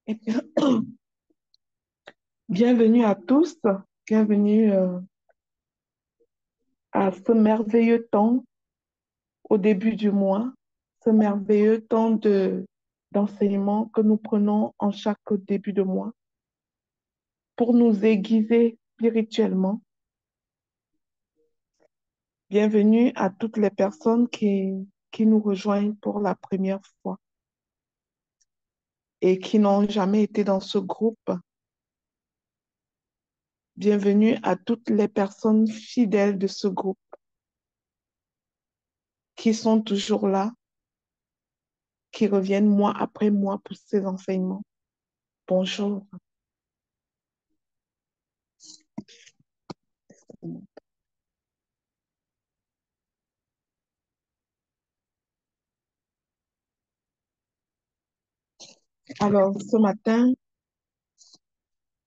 Eh bien, bienvenue à tous, bienvenue à ce merveilleux temps au début du mois, ce merveilleux temps d'enseignement que nous prenons en chaque début de mois pour nous aiguiser spirituellement. Bienvenue à toutes les personnes qui nous rejoignent pour la première fois et qui n'ont jamais été dans ce groupe. Bienvenue à toutes les personnes fidèles de ce groupe qui sont toujours là, qui reviennent mois après mois pour ces enseignements. Bonjour. Alors, ce matin,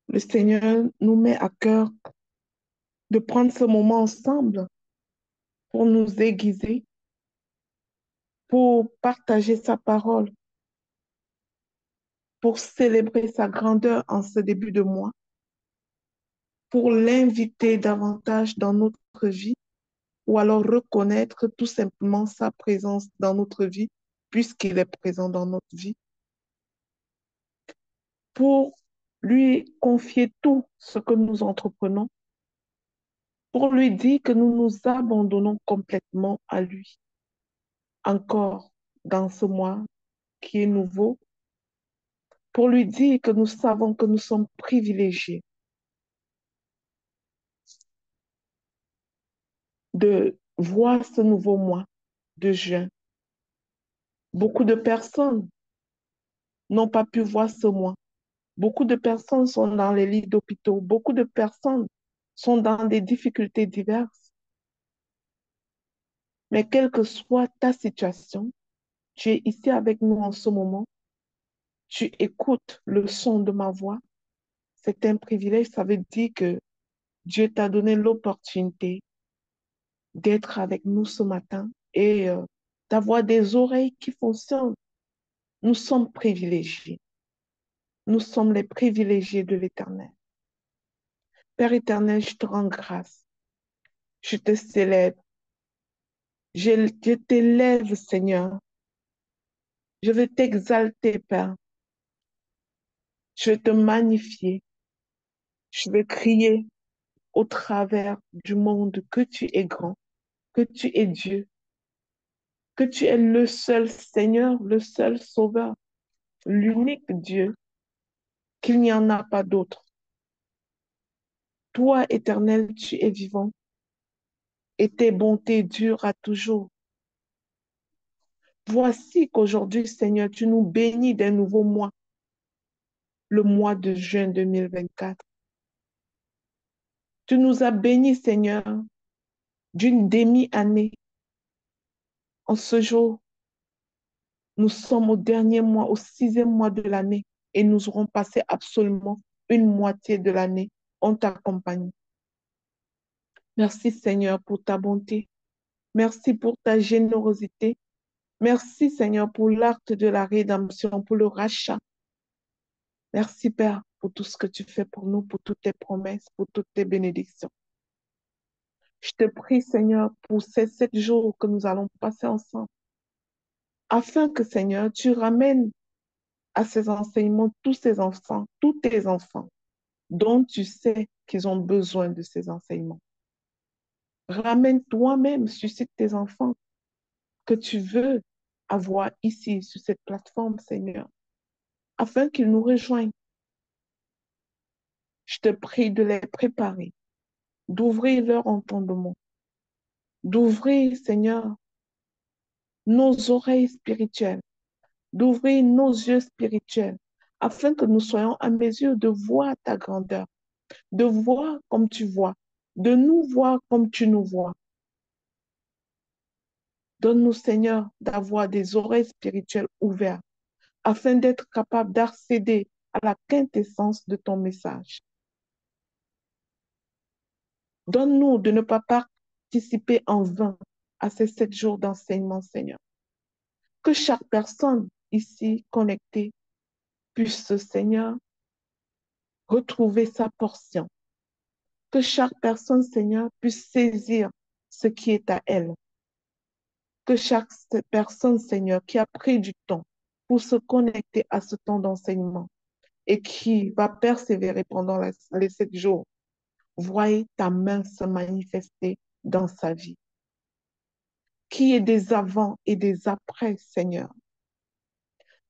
le Seigneur nous met à cœur de prendre ce moment ensemble pour nous aiguiser, pour partager sa parole, pour célébrer sa grandeur en ce début de mois, pour l'inviter davantage dans notre vie ou alors reconnaître tout simplement sa présence dans notre vie puisqu'il est présent dans notre vie, pour lui confier tout ce que nous entreprenons, pour lui dire que nous nous abandonnons complètement à lui. Encore dans ce mois qui est nouveau, pour lui dire que nous savons que nous sommes privilégiés de voir ce nouveau mois de juin. Beaucoup de personnes n'ont pas pu voir ce mois. Beaucoup de personnes sont dans les lits d'hôpitaux. Beaucoup de personnes sont dans des difficultés diverses. Mais quelle que soit ta situation, tu es ici avec nous en ce moment. Tu écoutes le son de ma voix. C'est un privilège. Ça veut dire que Dieu t'a donné l'opportunité d'être avec nous ce matin et d'avoir des oreilles qui fonctionnent. Nous sommes privilégiés. Nous sommes les privilégiés de l'Éternel. Père éternel, je te rends grâce. Je te célèbre. Je t'élève, Seigneur. Je veux t'exalter, Père. Je veux te magnifier. Je veux crier au travers du monde que tu es grand, que tu es Dieu, que tu es le seul Seigneur, le seul Sauveur, l'unique Dieu, qu'il n'y en a pas d'autre. Toi, Éternel, tu es vivant et tes bontés durent à toujours. Voici qu'aujourd'hui, Seigneur, tu nous bénis d'un nouveau mois, le mois de juin 2024. Tu nous as bénis, Seigneur, d'une demi-année. En ce jour, nous sommes au dernier mois, au 6e mois de l'année, et nous aurons passé absolument une moitié de l'année en ta compagnie. Merci, Seigneur, pour ta bonté. Merci pour ta générosité. Merci, Seigneur, pour l'acte de la rédemption, pour le rachat. Merci, Père, pour tout ce que tu fais pour nous, pour toutes tes promesses, pour toutes tes bénédictions. Je te prie, Seigneur, pour ces 7 jours que nous allons passer ensemble, afin que, Seigneur, tu ramènes à ces enseignements tous tes enfants, dont tu sais qu'ils ont besoin de ces enseignements. Ramène toi-même, suscite tes enfants que tu veux à voir ici, sur cette plateforme, Seigneur, afin qu'ils nous rejoignent. Je te prie de les préparer, d'ouvrir leur entendement, d'ouvrir, Seigneur, nos oreilles spirituelles, d'ouvrir nos yeux spirituels, afin que nous soyons en mesure de voir ta grandeur, de voir comme tu vois, de nous voir comme tu nous vois. Donne-nous, Seigneur, d'avoir des oreilles spirituelles ouvertes, afin d'être capable d'accéder à la quintessence de ton message. Donne-nous de ne pas participer en vain à ces 7 jours d'enseignement, Seigneur. Que chaque personne ici connectée puisse, Seigneur, retrouver sa portion. Que chaque personne, Seigneur, puisse saisir ce qui est à elle. Que chaque personne, Seigneur, qui a pris du temps pour se connecter à ce temps d'enseignement et qui va persévérer pendant les 7 jours, voyez ta main se manifester dans sa vie. Qu'il y ait des avant et des après, Seigneur.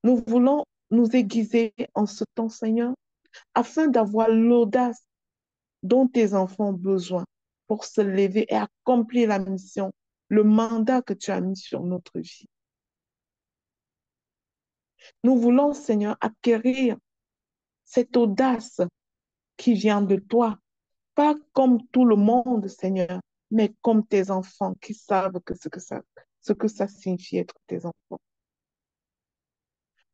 Nous voulons nous aiguiser en ce temps, Seigneur, afin d'avoir l'audace dont tes enfants ont besoin pour se lever et accomplir la mission, le mandat que tu as mis sur notre vie. Nous voulons, Seigneur, acquérir cette audace qui vient de toi, pas comme tout le monde, Seigneur, mais comme tes enfants qui savent ce que ça signifie être tes enfants.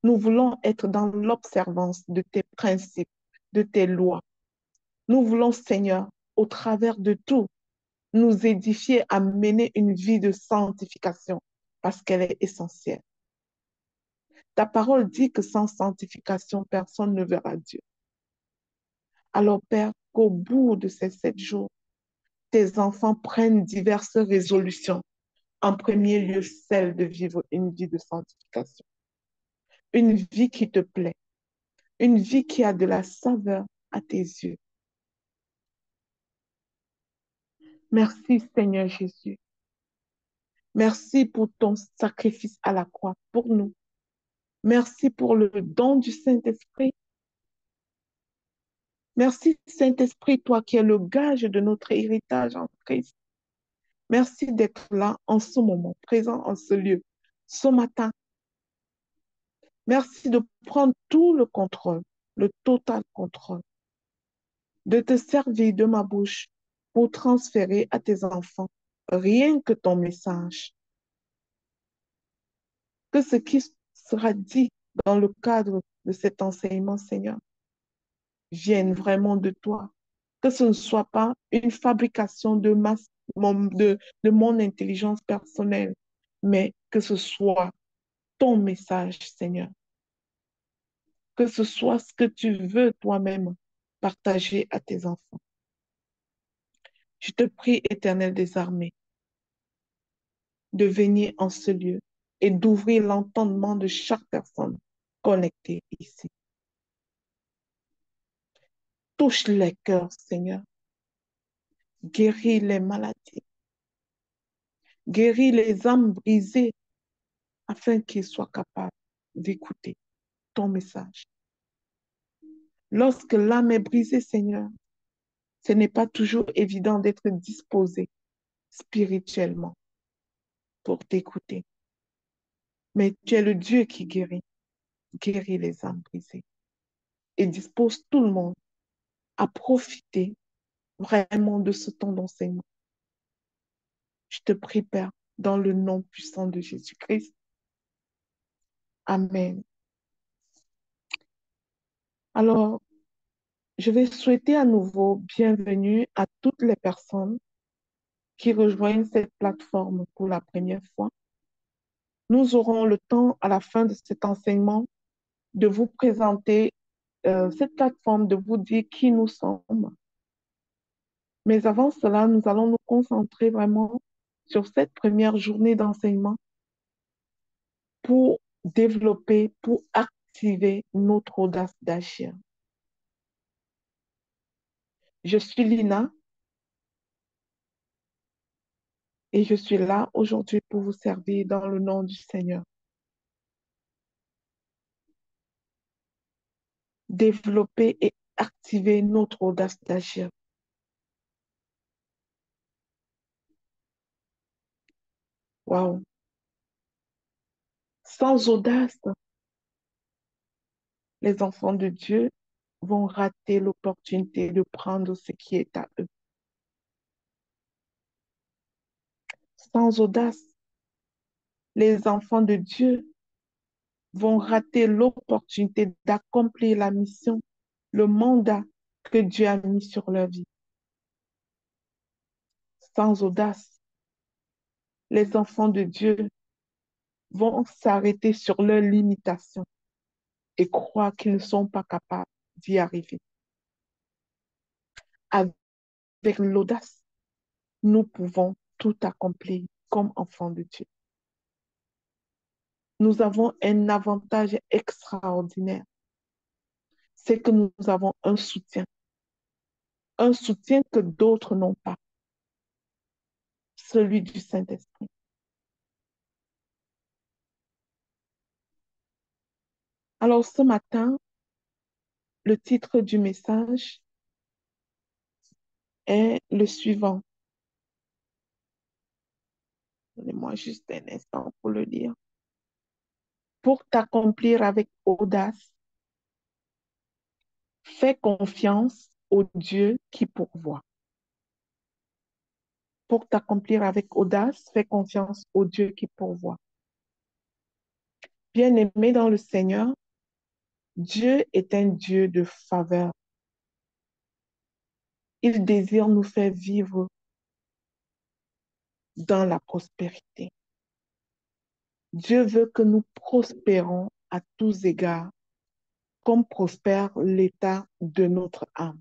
Nous voulons être dans l'observance de tes principes, de tes lois. Nous voulons, Seigneur, au travers de tout, nous édifier à mener une vie de sanctification parce qu'elle est essentielle. Ta parole dit que sans sanctification, personne ne verra Dieu. Alors, Père, qu'au bout de ces 7 jours, tes enfants prennent diverses résolutions. En premier lieu, celle de vivre une vie de sanctification. Une vie qui te plaît. Une vie qui a de la saveur à tes yeux. Merci, Seigneur Jésus. Merci pour ton sacrifice à la croix pour nous. Merci pour le don du Saint-Esprit. Merci, Saint-Esprit, toi qui es le gage de notre héritage en Christ. Merci d'être là en ce moment, présent en ce lieu, ce matin. Merci de prendre tout le contrôle, le total contrôle, de te servir de ma bouche pour transférer à tes enfants rien que ton message. Que ce qui sera dit dans le cadre de cet enseignement, Seigneur, vienne vraiment de toi. Que ce ne soit pas une fabrication de mon intelligence personnelle, mais que ce soit ton message, Seigneur. Que ce soit ce que tu veux toi-même partager à tes enfants. Je te prie, Éternel des armées, de venir en ce lieu et d'ouvrir l'entendement de chaque personne connectée ici. Touche les cœurs, Seigneur. Guéris les maladies. Guéris les âmes brisées afin qu'ils soient capables d'écouter ton message. Lorsque l'âme est brisée, Seigneur, ce n'est pas toujours évident d'être disposé spirituellement pour t'écouter. Mais tu es le Dieu qui guérit. Guéris les âmes brisées et dispose tout le monde à profiter vraiment de ce temps d'enseignement. Je te prie, Père, dans le nom puissant de Jésus-Christ. Amen. Alors, je vais souhaiter à nouveau bienvenue à toutes les personnes qui rejoignent cette plateforme pour la première fois. Nous aurons le temps à la fin de cet enseignement de vous présenter cette plateforme, de vous dire qui nous sommes. Mais avant cela, nous allons nous concentrer vraiment sur cette première journée d'enseignement pour développer, pour activer notre audace d'agir. Je suis Lina et je suis là aujourd'hui pour vous servir dans le nom du Seigneur. développer et activer notre audace d'agir. Waouh! Sans audace, les enfants de Dieu vont rater l'opportunité de prendre ce qui est à eux. Sans audace, les enfants de Dieu vont rater l'opportunité d'accomplir la mission, le mandat que Dieu a mis sur leur vie. Sans audace, les enfants de Dieu vont s'arrêter sur leurs limitations et croire qu'ils ne sont pas capables d'y arriver. Avec l'audace, nous pouvons tout accomplir comme enfants de Dieu. Nous avons un avantage extraordinaire, c'est que nous avons un soutien que d'autres n'ont pas, celui du Saint-Esprit. Alors ce matin, le titre du message est le suivant. Donnez-moi juste un instant pour le lire. Pour t'accomplir avec audace, fais confiance au Dieu qui pourvoit. Pour t'accomplir avec audace, fais confiance au Dieu qui pourvoit. Bien-aimé dans le Seigneur, Dieu est un Dieu de faveur. Il désire nous faire vivre dans la prospérité. Dieu veut que nous prospérons à tous égards, comme prospère l'état de notre âme.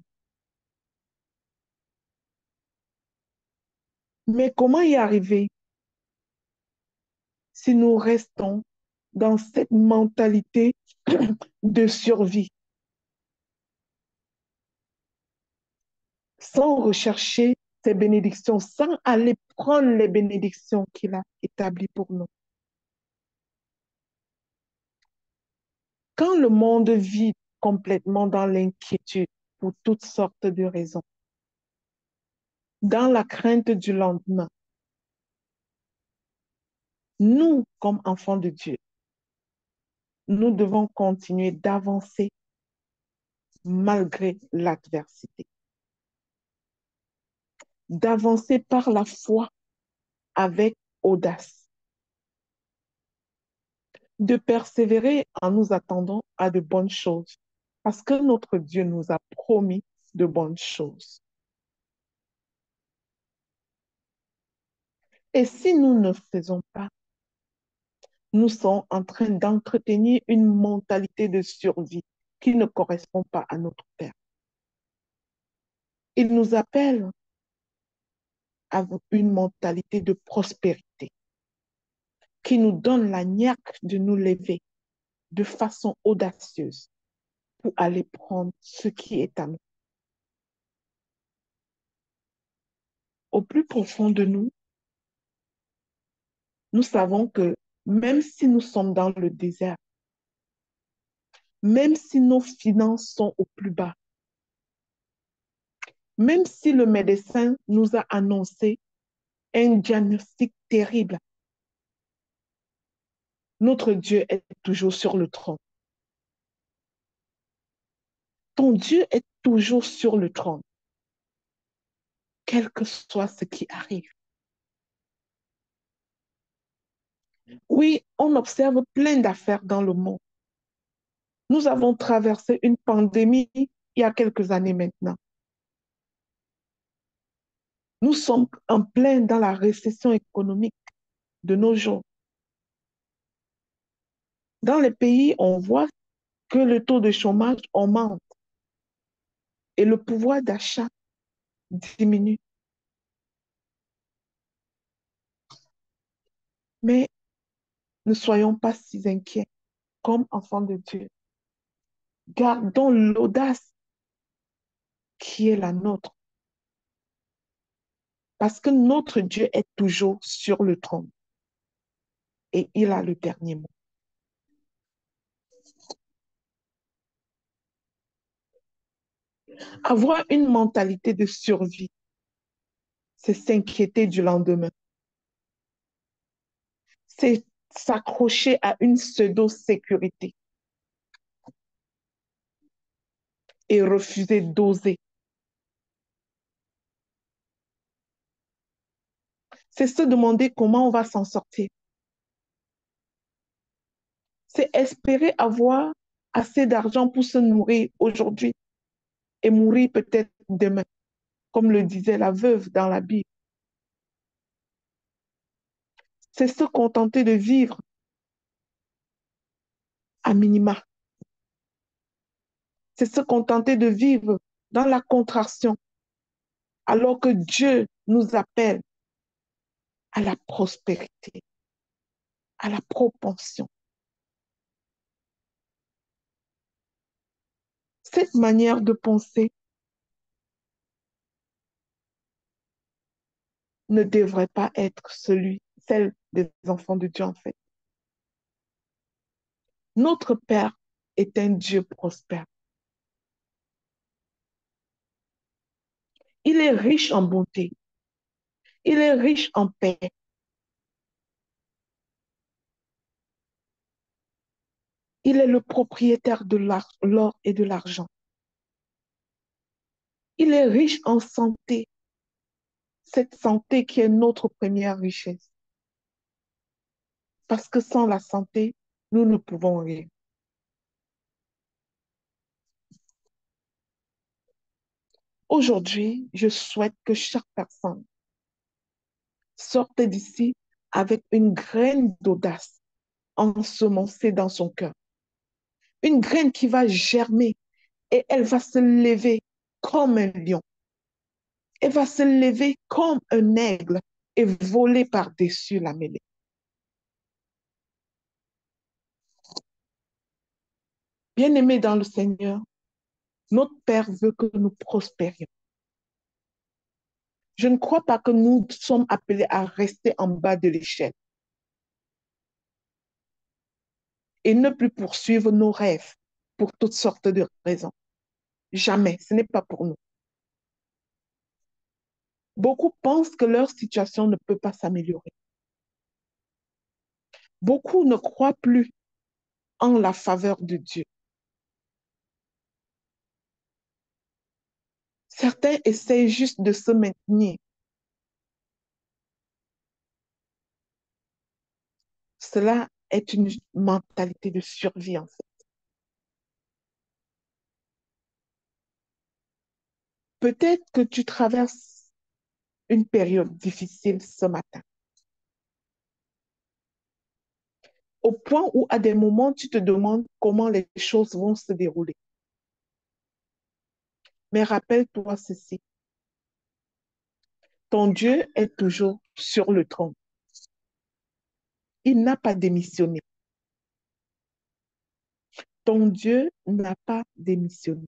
Mais comment y arriver si nous restons dans cette mentalité de survie, sans rechercher ses bénédictions, sans aller prendre les bénédictions qu'il a établies pour nous? Quand le monde vit complètement dans l'inquiétude pour toutes sortes de raisons, dans la crainte du lendemain, nous, comme enfants de Dieu, nous devons continuer d'avancer malgré l'adversité, d'avancer par la foi avec audace, de persévérer en nous attendant à de bonnes choses, parce que notre Dieu nous a promis de bonnes choses. Et si nous ne faisons pas, nous sommes en train d'entretenir une mentalité de survie qui ne correspond pas à notre Père. Il nous appelle à une mentalité de prospérité qui nous donne la niaque de nous lever de façon audacieuse pour aller prendre ce qui est à nous. Au plus profond de nous, nous savons que même si nous sommes dans le désert, même si nos finances sont au plus bas, même si le médecin nous a annoncé un diagnostic terrible, notre Dieu est toujours sur le trône. Ton Dieu est toujours sur le trône, quel que soit ce qui arrive. Oui, on observe plein d'affaires dans le monde. Nous avons traversé une pandémie il y a quelques années maintenant. Nous sommes en plein dans la récession économique de nos jours. Dans les pays, on voit que le taux de chômage augmente et le pouvoir d'achat diminue. Mais ne soyons pas si inquiets comme enfants de Dieu. Gardons l'audace qui est la nôtre, parce que notre Dieu est toujours sur le trône et il a le dernier mot. Avoir une mentalité de survie, c'est s'inquiéter du lendemain. C'est s'accrocher à une pseudo-sécurité et refuser d'oser. C'est se demander comment on va s'en sortir. C'est espérer avoir assez d'argent pour se nourrir aujourd'hui et mourir peut-être demain, comme le disait la veuve dans la Bible. C'est se contenter de vivre à minima. C'est se contenter de vivre dans la contraction, alors que Dieu nous appelle à la prospérité, à la propension. Cette manière de penser ne devrait pas être celle des enfants de Dieu en fait. Notre Père est un Dieu prospère. Il est riche en bonté. Il est riche en paix. Il est le propriétaire de l'or et de l'argent. Il est riche en santé, cette santé qui est notre première richesse. Parce que sans la santé, nous ne pouvons rien. Aujourd'hui, je souhaite que chaque personne sorte d'ici avec une graine d'audace ensemencée dans son cœur. Une graine qui va germer et elle va se lever comme un lion. Elle va se lever comme un aigle et voler par-dessus la mêlée. Bien-aimés dans le Seigneur, notre Père veut que nous prospérions. Je ne crois pas que nous sommes appelés à rester en bas de l'échelle et ne plus poursuivre nos rêves pour toutes sortes de raisons. Jamais, ce n'est pas pour nous. Beaucoup pensent que leur situation ne peut pas s'améliorer. Beaucoup ne croient plus en la faveur de Dieu. Certains essayent juste de se maintenir. Cela est une mentalité de survie, en fait. Peut-être que tu traverses une période difficile ce matin, au point où à des moments, tu te demandes comment les choses vont se dérouler. Mais rappelle-toi ceci, ton Dieu est toujours sur le trône. Il n'a pas démissionné. Ton Dieu n'a pas démissionné.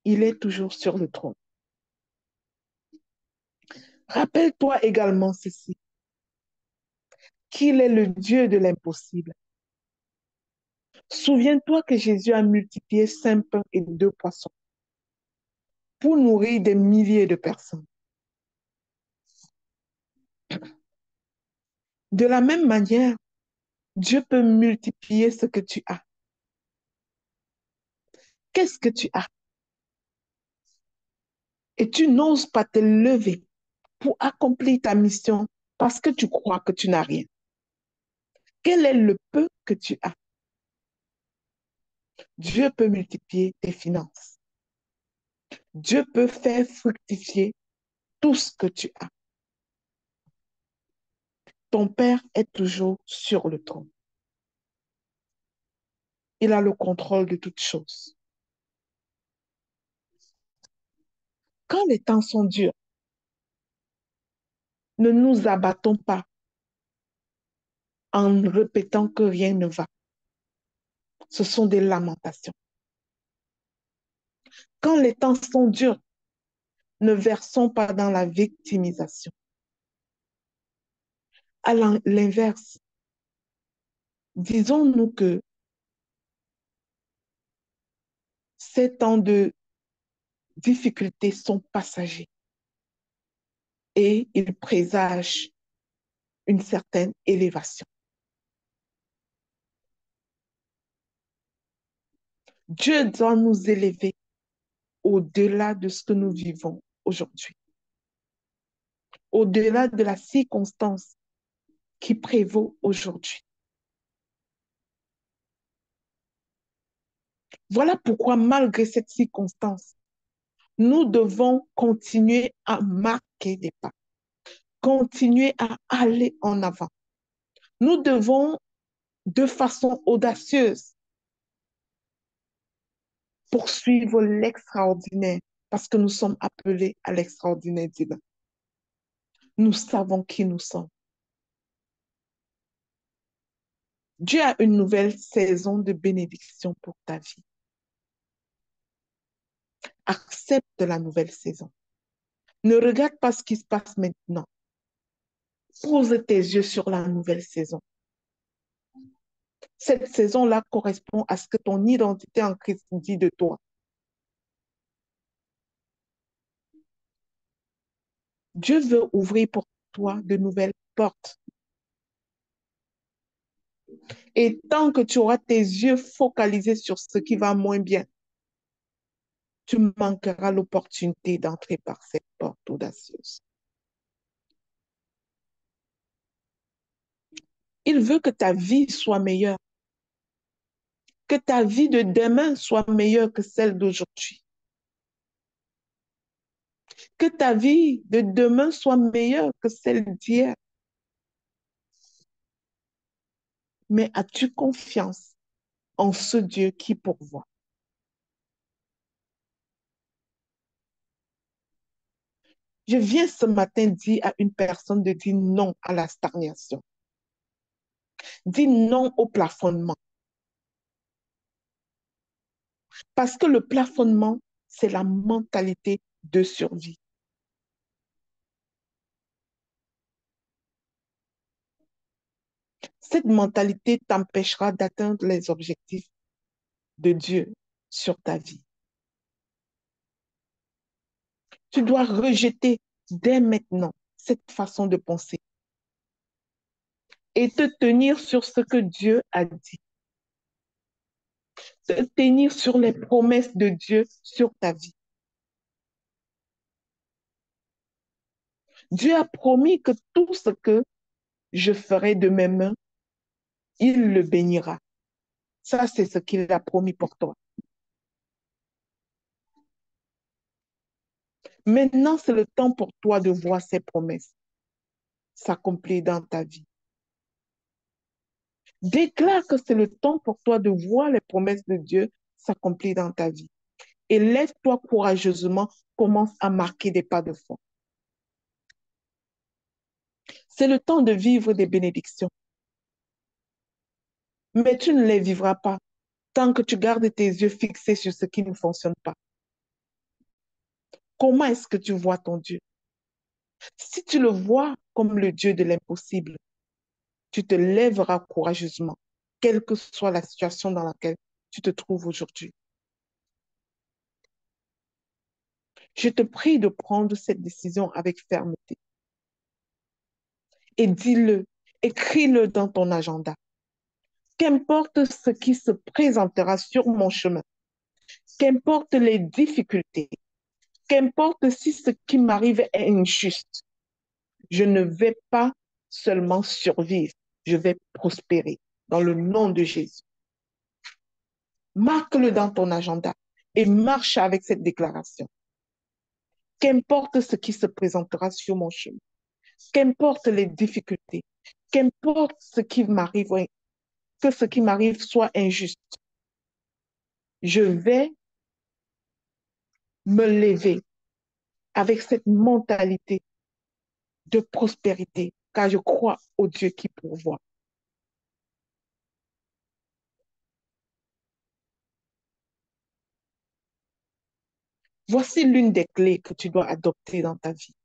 Il est toujours sur le trône. Rappelle-toi également ceci, qu'il est le Dieu de l'impossible. Souviens-toi que Jésus a multiplié 5 pains et 2 poissons pour nourrir des milliers de personnes. De la même manière, Dieu peut multiplier ce que tu as. Qu'est-ce que tu as? Et tu n'oses pas te lever pour accomplir ta mission parce que tu crois que tu n'as rien. Quel est le peu que tu as? Dieu peut multiplier tes finances. Dieu peut faire fructifier tout ce que tu as. Ton Père est toujours sur le trône. Il a le contrôle de toutes choses. Quand les temps sont durs, ne nous abattons pas en répétant que rien ne va. Ce sont des lamentations. Quand les temps sont durs, ne versons pas dans la victimisation. À l'inverse, disons-nous que ces temps de difficultés sont passagers et ils présagent une certaine élévation. Dieu doit nous élever au-delà de ce que nous vivons aujourd'hui, au-delà de la circonstance qui prévaut aujourd'hui. Voilà pourquoi, malgré cette circonstance, nous devons continuer à marquer des pas, continuer à aller en avant. Nous devons, de façon audacieuse, poursuivre l'extraordinaire parce que nous sommes appelés à l'extraordinaire divin. Nous savons qui nous sommes. Dieu a une nouvelle saison de bénédiction pour ta vie. Accepte la nouvelle saison. Ne regarde pas ce qui se passe maintenant. Pose tes yeux sur la nouvelle saison. Cette saison-là correspond à ce que ton identité en Christ dit de toi. Dieu veut ouvrir pour toi de nouvelles portes. Et tant que tu auras tes yeux focalisés sur ce qui va moins bien, tu manqueras l'opportunité d'entrer par cette porte audacieuse. Il veut que ta vie soit meilleure, que ta vie de demain soit meilleure que celle d'aujourd'hui, que ta vie de demain soit meilleure que celle d'hier. Mais as-tu confiance en ce Dieu qui pourvoit? Je viens ce matin dire à une personne de dire non à la stagnation. Dis non au plafonnement. Parce que le plafonnement, c'est la mentalité de survie. Cette mentalité t'empêchera d'atteindre les objectifs de Dieu sur ta vie. Tu dois rejeter dès maintenant cette façon de penser et te tenir sur ce que Dieu a dit. Te tenir sur les promesses de Dieu sur ta vie. Dieu a promis que tout ce que je ferai de mes mains, il le bénira. Ça, c'est ce qu'il a promis pour toi. Maintenant, c'est le temps pour toi de voir ces promesses s'accomplir dans ta vie. Déclare que c'est le temps pour toi de voir les promesses de Dieu s'accomplir dans ta vie. Et lève-toi courageusement, commence à marquer des pas de foi. C'est le temps de vivre des bénédictions. Mais tu ne les vivras pas tant que tu gardes tes yeux fixés sur ce qui ne fonctionne pas. Comment est-ce que tu vois ton Dieu? Si tu le vois comme le Dieu de l'impossible, tu te lèveras courageusement, quelle que soit la situation dans laquelle tu te trouves aujourd'hui. Je te prie de prendre cette décision avec fermeté. Et dis-le, écris-le dans ton agenda. Qu'importe ce qui se présentera sur mon chemin, qu'importe les difficultés, qu'importe si ce qui m'arrive est injuste, je ne vais pas seulement survivre, je vais prospérer dans le nom de Jésus. Marque-le dans ton agenda et marche avec cette déclaration. Qu'importe ce qui se présentera sur mon chemin, qu'importe les difficultés, qu'importe ce qui m'arrive, que ce qui m'arrive soit injuste, je vais me lever avec cette mentalité de prospérité, car je crois au Dieu qui pourvoit. Voici l'une des clés que tu dois adopter dans ta vie.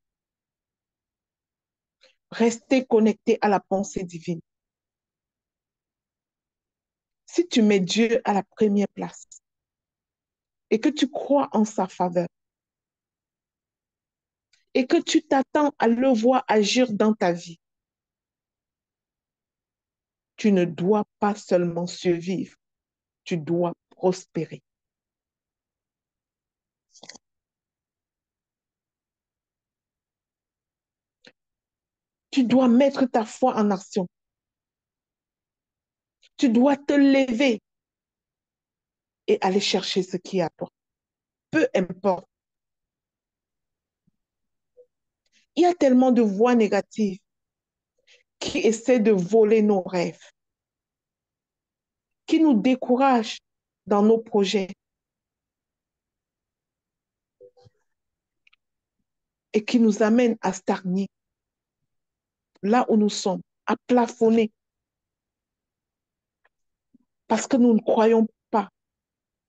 Rester connecté à la pensée divine. Si tu mets Dieu à la première place et que tu crois en sa faveur, et que tu t'attends à le voir agir dans ta vie, tu ne dois pas seulement survivre, tu dois prospérer. Tu dois mettre ta foi en action. Tu dois te lever et aller chercher ce qui est à toi. Peu importe. Il y a tellement de voix négatives qui essaient de voler nos rêves, qui nous découragent dans nos projets et qui nous amènent à stagner là où nous sommes, à plafonner parce que nous ne croyons pas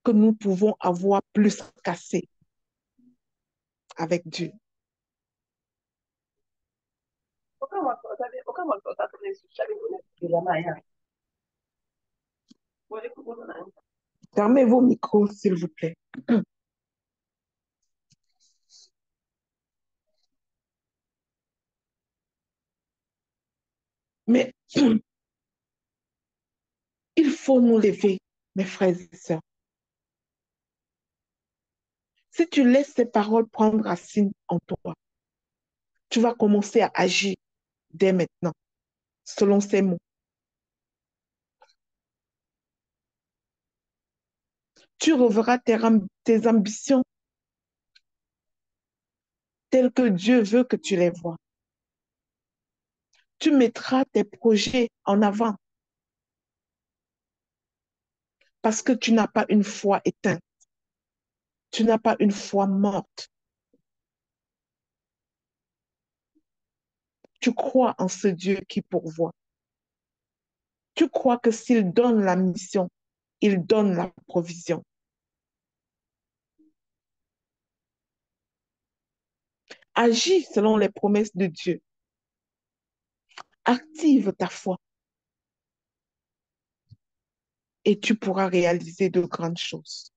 que nous pouvons avoir plus qu'assez avec Dieu. Fermez vos micros, s'il vous plaît. Mais il faut nous lever, mes frères et sœurs. Si tu laisses ces paroles prendre racine en toi, tu vas commencer à agir dès maintenant, selon ces mots. Tu reverras tes ambitions telles que Dieu veut que tu les vois. Tu mettras tes projets en avant parce que tu n'as pas une foi éteinte. Tu n'as pas une foi morte. Tu crois en ce Dieu qui pourvoit. Tu crois que s'il donne la mission, il donne la provision. Agis selon les promesses de Dieu. Active ta foi et tu pourras réaliser de grandes choses.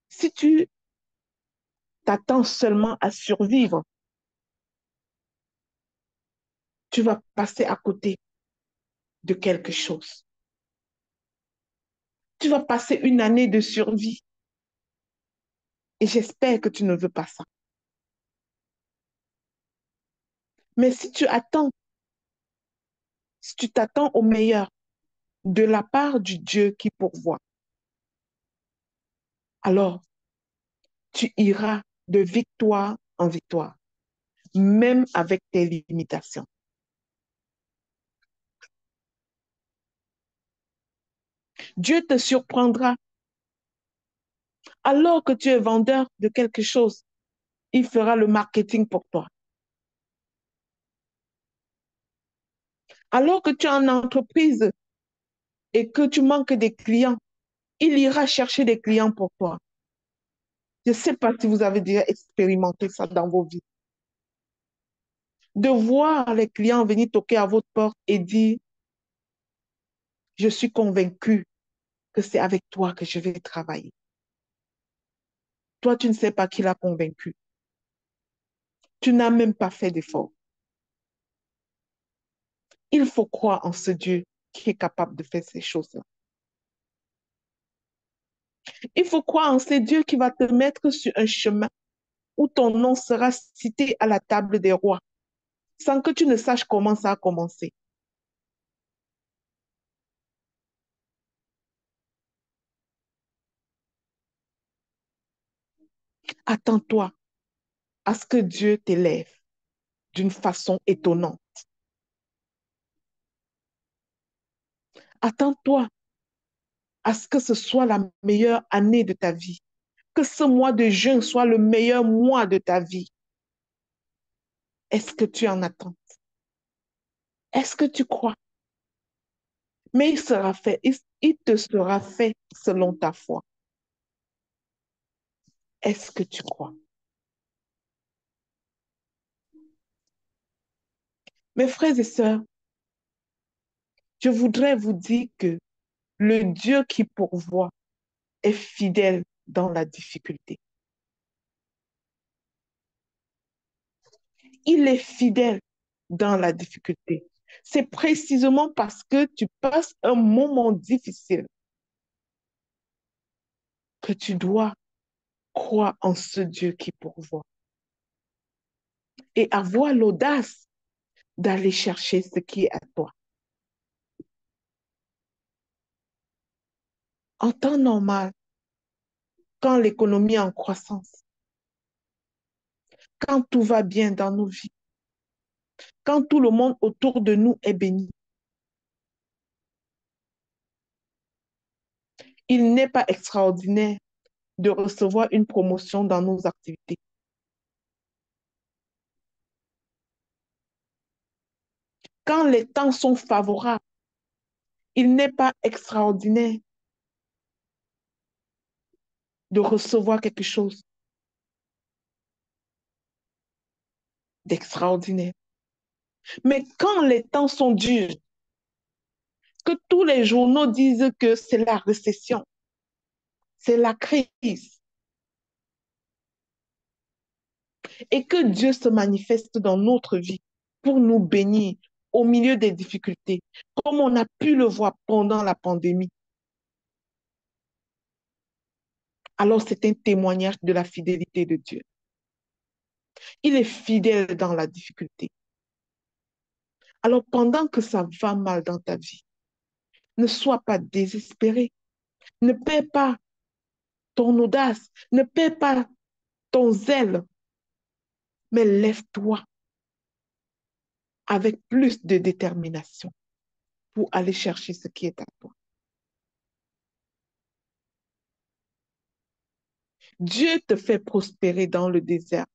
Si tu t'attends seulement à survivre, tu vas passer à côté de quelque chose. Tu vas passer une année de survie et j'espère que tu ne veux pas ça. Mais si tu t'attends au meilleur de la part du Dieu qui pourvoit, alors tu iras de victoire en victoire, même avec tes limitations. Dieu te surprendra alors que tu es vendeur de quelque chose. Il fera le marketing pour toi. Alors que tu es en entreprise et que tu manques des clients, il ira chercher des clients pour toi. Je ne sais pas si vous avez déjà expérimenté ça dans vos vies. De voir les clients venir toquer à votre porte et dire, je suis convaincu que c'est avec toi que je vais travailler. Toi, tu ne sais pas qui l'a convaincu. Tu n'as même pas fait d'effort. Il faut croire en ce Dieu qui est capable de faire ces choses-là. Il faut croire en ce Dieu qui va te mettre sur un chemin où ton nom sera cité à la table des rois, sans que tu ne saches comment ça a commencé. Attends-toi à ce que Dieu t'élève d'une façon étonnante. Attends-toi à ce que ce soit la meilleure année de ta vie, que ce mois de juin soit le meilleur mois de ta vie. Est-ce que tu en attends? Est-ce que tu crois? Mais il sera fait, il te sera fait selon ta foi. Est-ce que tu crois? Mes frères et sœurs, je voudrais vous dire que le Dieu qui pourvoit est fidèle dans la difficulté. Il est fidèle dans la difficulté. C'est précisément parce que tu passes un moment difficile que tu dois croire en ce Dieu qui pourvoit et avoir l'audace d'aller chercher ce qui est à toi. En temps normal, quand l'économie est en croissance, quand tout va bien dans nos vies, quand tout le monde autour de nous est béni, il n'est pas extraordinaire de recevoir une promotion dans nos activités. Quand les temps sont favorables, il n'est pas extraordinaire de recevoir quelque chose d'extraordinaire. Mais quand les temps sont durs, que tous les journaux disent que c'est la récession, c'est la crise, et que Dieu se manifeste dans notre vie pour nous bénir au milieu des difficultés, comme on a pu le voir pendant la pandémie. Alors c'est un témoignage de la fidélité de Dieu. Il est fidèle dans la difficulté. Alors pendant que ça va mal dans ta vie, ne sois pas désespéré. Ne perds pas ton audace, ne perds pas ton zèle, mais lève-toi avec plus de détermination pour aller chercher ce qui est à toi. Dieu te fait prospérer dans le désert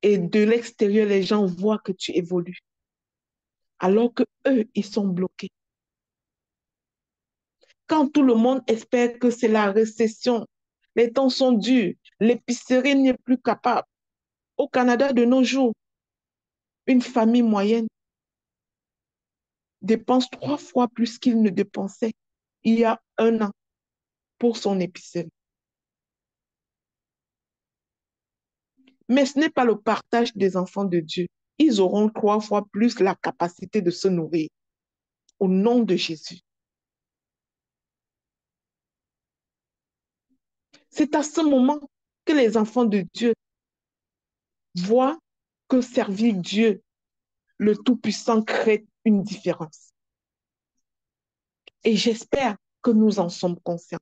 et de l'extérieur, les gens voient que tu évolues, alors que eux, ils sont bloqués. Quand tout le monde espère que c'est la récession, les temps sont durs, l'épicerie n'est plus capable. Au Canada de nos jours, une famille moyenne dépense 3 fois plus qu'il ne dépensait il y a un an pour son épicerie. Mais ce n'est pas le partage des enfants de Dieu. Ils auront 3 fois plus la capacité de se nourrir au nom de Jésus. C'est à ce moment que les enfants de Dieu voient que servir Dieu, le Tout-Puissant, crée une différence. Et j'espère que nous en sommes conscients.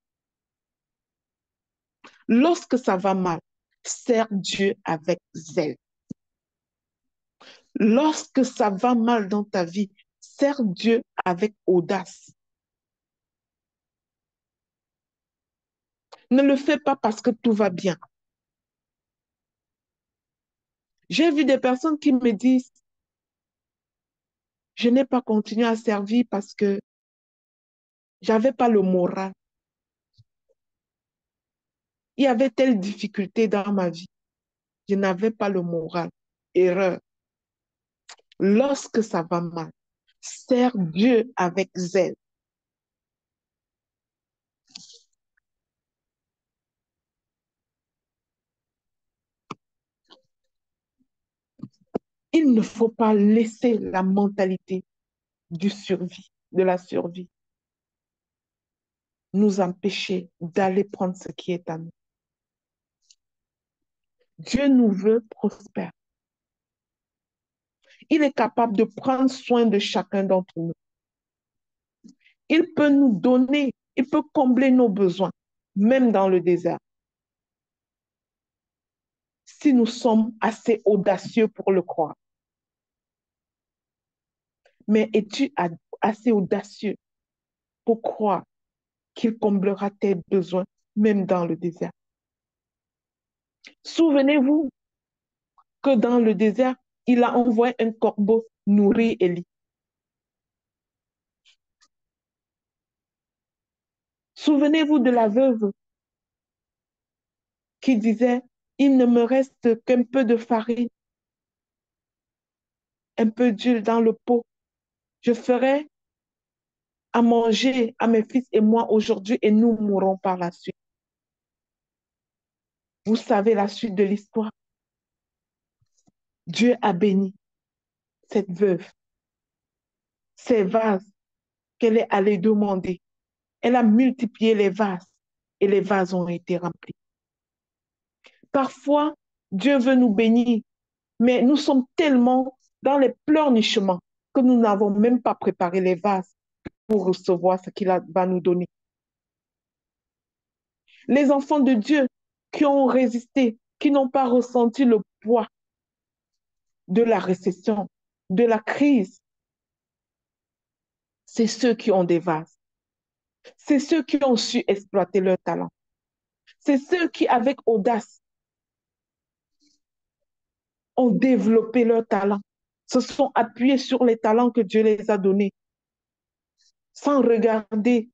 Lorsque ça va mal, sers Dieu avec zèle. Lorsque ça va mal dans ta vie, sers Dieu avec audace. Ne le fais pas parce que tout va bien. J'ai vu des personnes qui me disent, je n'ai pas continué à servir parce que j'avais pas le moral. Il y avait telle difficulté dans ma vie. Je n'avais pas le moral. Erreur. Lorsque ça va mal, sers Dieu avec zèle. Il ne faut pas laisser la mentalité de la survie, nous empêcher d'aller prendre ce qui est à nous. Dieu nous veut prospères. Il est capable de prendre soin de chacun d'entre nous. Il peut nous donner, il peut combler nos besoins, même dans le désert, si nous sommes assez audacieux pour le croire. Mais es-tu assez audacieux pour croire qu'il comblera tes besoins, même dans le désert? Souvenez-vous que dans le désert, il a envoyé un corbeau nourrir Élie. Souvenez-vous de la veuve qui disait, il ne me reste qu'un peu de farine, un peu d'huile dans le pot. Je ferai à manger à mes fils et moi aujourd'hui et nous mourrons par la suite. Vous savez la suite de l'histoire. Dieu a béni cette veuve, ces vases qu'elle est allée demander. Elle a multiplié les vases et les vases ont été remplis. Parfois, Dieu veut nous bénir, mais nous sommes tellement dans les pleurnichements que nous n'avons même pas préparé les vases pour recevoir ce qu'il va nous donner. Les enfants de Dieu qui ont résisté, qui n'ont pas ressenti le poids de la récession, de la crise, c'est ceux qui ont des vases. C'est ceux qui ont su exploiter leur talent. C'est ceux qui, avec audace, ont développé leur talent, se sont appuyés sur les talents que Dieu les a donnés, sans regarder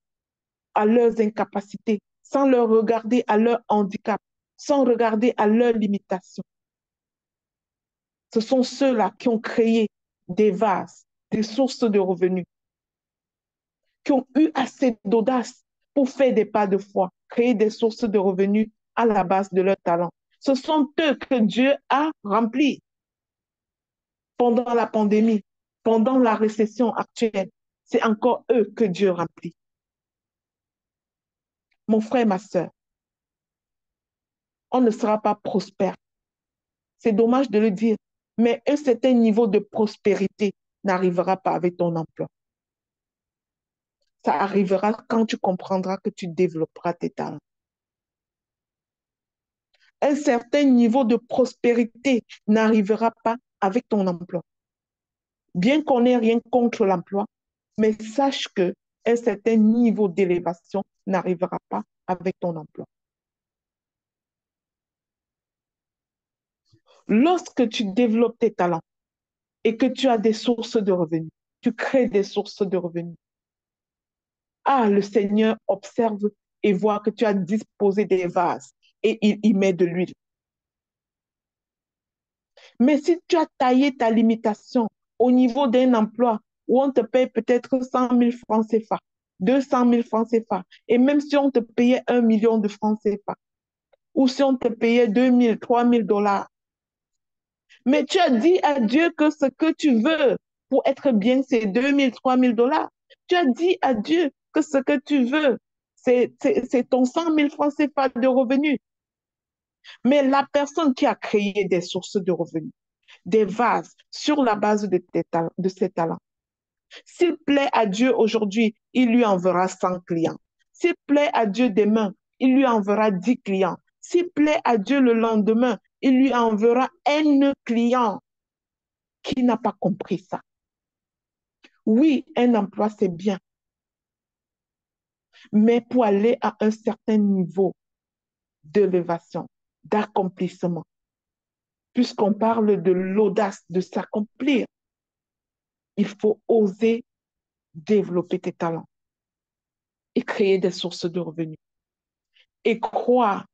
à leurs incapacités, sans leur regarder à leur handicap, sans regarder à leurs limitations. Ce sont ceux-là qui ont créé des vases, des sources de revenus, qui ont eu assez d'audace pour faire des pas de foi, créer des sources de revenus à la base de leur talent. Ce sont eux que Dieu a remplis pendant la pandémie, pendant la récession actuelle. C'est encore eux que Dieu remplit. Mon frère, ma soeur, on ne sera pas prospère. C'est dommage de le dire, mais un certain niveau de prospérité n'arrivera pas avec ton emploi. Ça arrivera quand tu comprendras que tu développeras tes talents. Un certain niveau de prospérité n'arrivera pas avec ton emploi. Bien qu'on n'ait rien contre l'emploi, mais sache que un certain niveau d'élévation n'arrivera pas avec ton emploi. Lorsque tu développes tes talents et que tu as des sources de revenus, tu crées des sources de revenus. Ah, le Seigneur observe et voit que tu as disposé des vases et il y met de l'huile. Mais si tu as taillé ta limitation au niveau d'un emploi où on te paye peut-être 100 000 francs CFA, 200 000 francs CFA, et même si on te payait 1 million de francs CFA, ou si on te payait 2 000, 3 000 $, mais tu as dit à Dieu que ce que tu veux pour être bien, c'est 2 000, 3 000 $. Tu as dit à Dieu que ce que tu veux, c'est ton 100 000 francs CFA de revenus. Mais la personne qui a créé des sources de revenus, des vases sur la base de ses talents, s'il plaît à Dieu aujourd'hui, il lui enverra 100 clients. S'il plaît à Dieu demain, il lui enverra 10 clients. S'il plaît à Dieu le lendemain, il lui enverra un client qui n'a pas compris ça. Oui, un emploi, c'est bien, mais pour aller à un certain niveau d'élévation, d'accomplissement, puisqu'on parle de l'audace de s'accomplir, il faut oser développer tes talents et créer des sources de revenus. Et croire,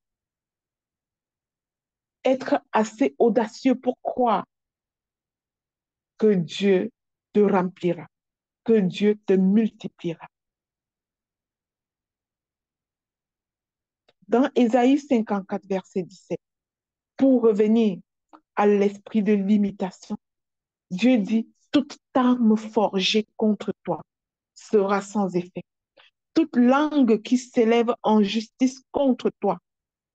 être assez audacieux pour croire que Dieu te remplira, que Dieu te multipliera. Dans Ésaïe 54, verset 17, pour revenir à l'esprit de l'imitation, Dieu dit, toute arme forgée contre toi sera sans effet. Toute langue qui s'élève en justice contre toi,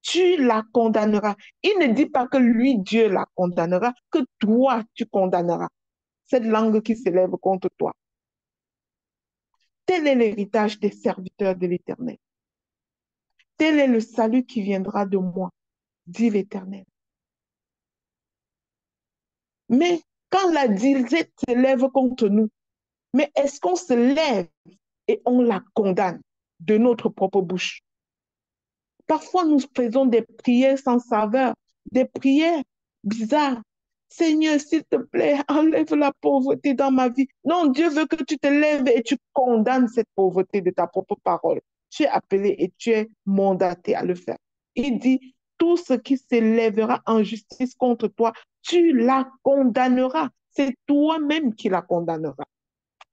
tu la condamneras. Il ne dit pas que lui, Dieu, la condamnera, que toi, tu condamneras cette langue qui s'élève contre toi. Tel est l'héritage des serviteurs de l'Éternel. Tel est le salut qui viendra de moi, dit l'Éternel. Mais quand la disette s'élève contre nous, mais est-ce qu'on se lève et on la condamne de notre propre bouche? Parfois, nous faisons des prières sans saveur, des prières bizarres. Seigneur, s'il te plaît, enlève la pauvreté dans ma vie. Non, Dieu veut que tu te lèves et tu condamnes cette pauvreté de ta propre parole. Tu es appelé et tu es mandaté à le faire. Il dit, tout ce qui s'élèvera en justice contre toi, tu la condamneras. C'est toi-même qui la condamneras.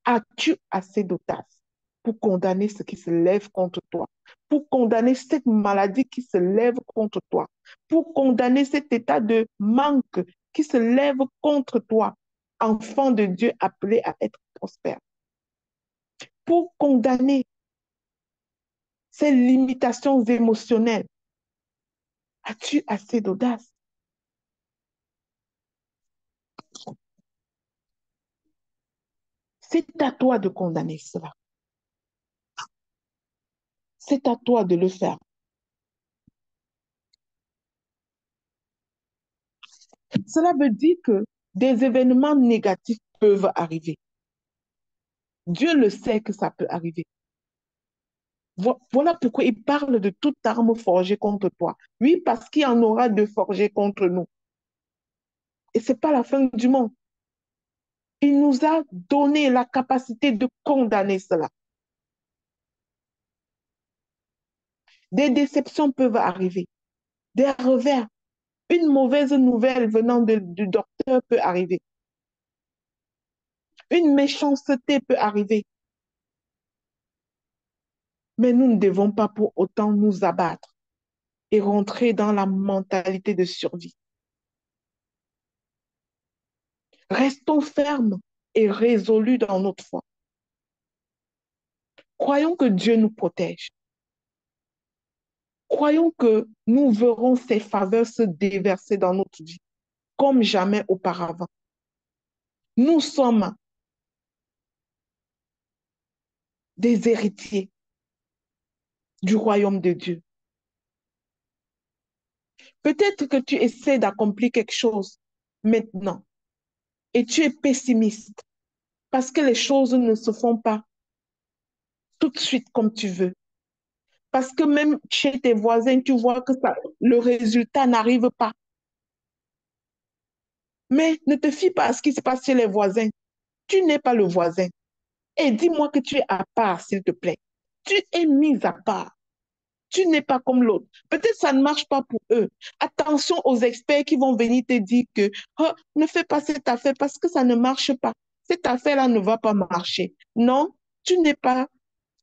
As-tu assez d'audace pour condamner ce qui se lève contre toi, pour condamner cette maladie qui se lève contre toi, pour condamner cet état de manque qui se lève contre toi, enfant de Dieu appelé à être prospère, pour condamner ces limitations émotionnelles. As-tu assez d'audace? C'est à toi de condamner cela. C'est à toi de le faire. Cela veut dire que des événements négatifs peuvent arriver. Dieu le sait que ça peut arriver. Voilà pourquoi il parle de toute arme forgée contre toi. Oui, parce qu'il y en aura de forgées contre nous. Et ce n'est pas la fin du monde. Il nous a donné la capacité de condamner cela. Des déceptions peuvent arriver, des revers. Une mauvaise nouvelle venant du docteur peut arriver. Une méchanceté peut arriver. Mais nous ne devons pas pour autant nous abattre et rentrer dans la mentalité de survie. Restons fermes et résolus dans notre foi. Croyons que Dieu nous protège. Croyons que nous verrons ses faveurs se déverser dans notre vie comme jamais auparavant. Nous sommes des héritiers du royaume de Dieu. Peut-être que tu essaies d'accomplir quelque chose maintenant et tu es pessimiste parce que les choses ne se font pas tout de suite comme tu veux. Parce que même chez tes voisins, tu vois que le résultat n'arrive pas. Mais ne te fie pas à ce qui se passe chez les voisins. Tu n'es pas le voisin. Et dis-moi que tu es à part, s'il te plaît. Tu es mis à part. Tu n'es pas comme l'autre. Peut-être que ça ne marche pas pour eux. Attention aux experts qui vont venir te dire que oh, ne fais pas cette affaire parce que ça ne marche pas. Cette affaire-là ne va pas marcher. Non, tu n'es pas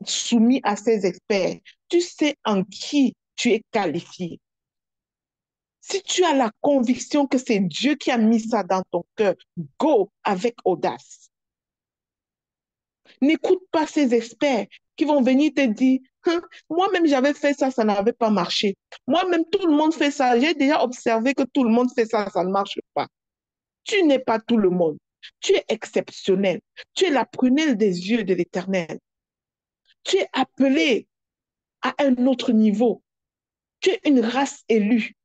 soumis à ces experts. Tu sais en qui tu es qualifié. Si tu as la conviction que c'est Dieu qui a mis ça dans ton cœur, go avec audace. N'écoute pas ces experts qui vont venir te dire, hein, moi-même j'avais fait ça, ça n'avait pas marché. Moi-même, tout le monde fait ça. J'ai déjà observé que tout le monde fait ça, ça ne marche pas. Tu n'es pas tout le monde. Tu es exceptionnel. Tu es la prunelle des yeux de l'Éternel. Tu es appelé à un autre niveau. Tu es une race élue.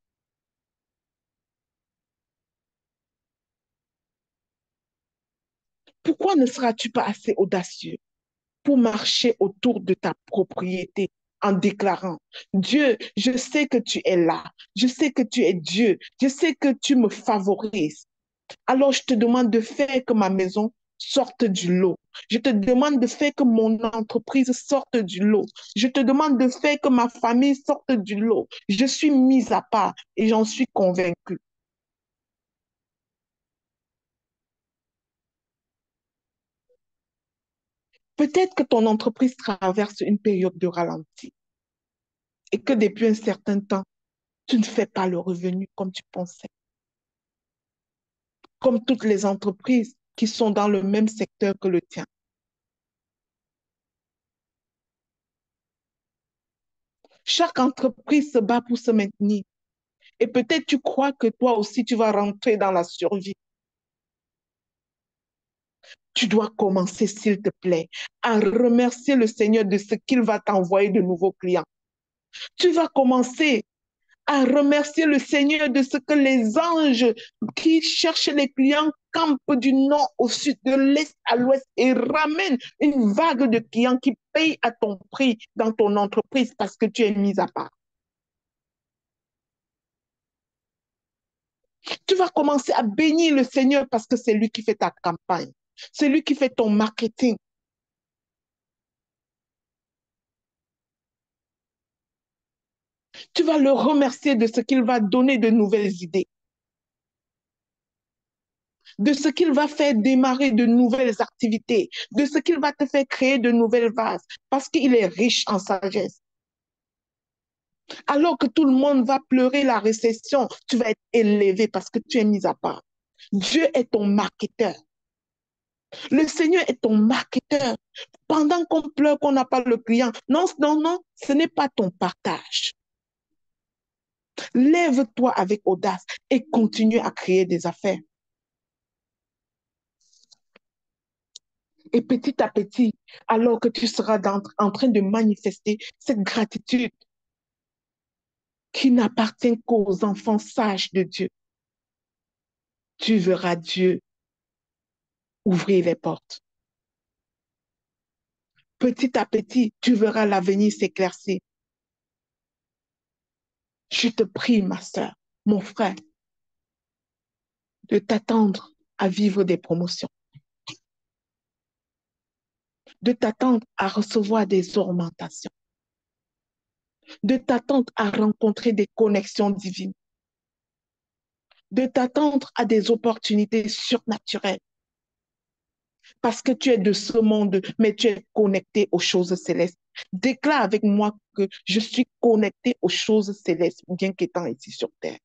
Pourquoi ne seras-tu pas assez audacieux pour marcher autour de ta propriété en déclarant, Dieu, je sais que tu es là, je sais que tu es Dieu, je sais que tu me favorises. Alors je te demande de faire que ma maison sorte du lot. Je te demande de faire que mon entreprise sorte du lot. Je te demande de faire que ma famille sorte du lot. Je suis mise à part et j'en suis convaincue. Peut-être que ton entreprise traverse une période de ralenti et que depuis un certain temps, tu ne fais pas le revenu comme tu pensais. Comme toutes les entreprises qui sont dans le même secteur que le tien. Chaque entreprise se bat pour se maintenir. Et peut-être tu crois que toi aussi, tu vas rentrer dans la survie. Tu dois commencer, s'il te plaît, à remercier le Seigneur de ce qu'il va t'envoyer de nouveaux clients. Tu vas commencer à remercier le Seigneur de ce que les anges qui cherchent les clients campent du nord au sud, de l'est à l'ouest et ramènent une vague de clients qui payent à ton prix dans ton entreprise parce que tu es mis à part. Tu vas commencer à bénir le Seigneur parce que c'est lui qui fait ta campagne. C'est lui qui fait ton marketing. Tu vas le remercier de ce qu'il va donner de nouvelles idées. de ce qu'il va faire démarrer de nouvelles activités, de ce qu'il va te faire créer de nouvelles vases, parce qu'il est riche en sagesse. Alors que tout le monde va pleurer la récession, tu vas être élevé parce que tu es mis à part. Dieu est ton marketeur. Le Seigneur est ton marketeur. Pendant qu'on pleure, qu'on n'a pas le client. Non, non, non, ce n'est pas ton partage. Lève-toi avec audace et continue à créer des affaires. Et petit à petit, alors que tu seras en train de manifester cette gratitude qui n'appartient qu'aux enfants sages de Dieu, tu verras Dieu ouvrir les portes. Petit à petit, tu verras l'avenir s'éclaircir. Je te prie, ma soeur, mon frère, de t'attendre à vivre des promotions, de t'attendre à recevoir des augmentations, de t'attendre à rencontrer des connexions divines, de t'attendre à des opportunités surnaturelles, parce que tu es de ce monde, mais tu es connecté aux choses célestes. Déclare avec moi que je suis connecté aux choses célestes, bien qu'étant ici sur terre.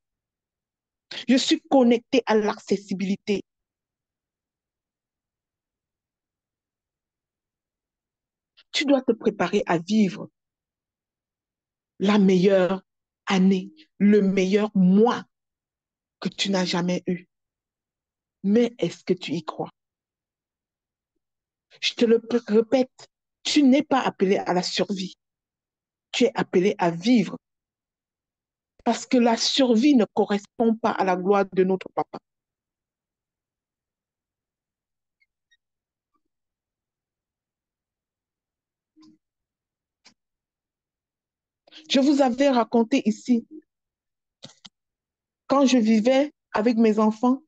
Je suis connecté à l'accessibilité. Tu dois te préparer à vivre la meilleure année, le meilleur mois que tu n'as jamais eu. Mais est-ce que tu y crois? Je te le répète, tu n'es pas appelé à la survie. Tu es appelé à vivre parce que la survie ne correspond pas à la gloire de notre papa. Je vous avais raconté ici, quand je vivais avec mes enfants,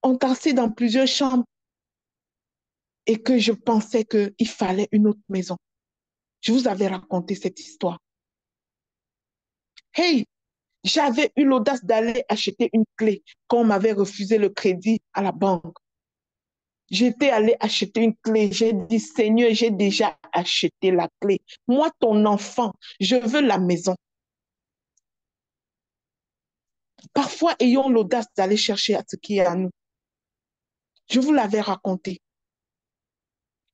on tassait dans plusieurs chambres et que je pensais qu'il fallait une autre maison. Je vous avais raconté cette histoire. Hey, j'avais eu l'audace d'aller acheter une clé quand on m'avait refusé le crédit à la banque. J'étais allée acheter une clé. J'ai dit, Seigneur, j'ai déjà acheté la clé. Moi, ton enfant, je veux la maison. Parfois, ayons l'audace d'aller chercher à ce qui est à nous. Je vous l'avais raconté.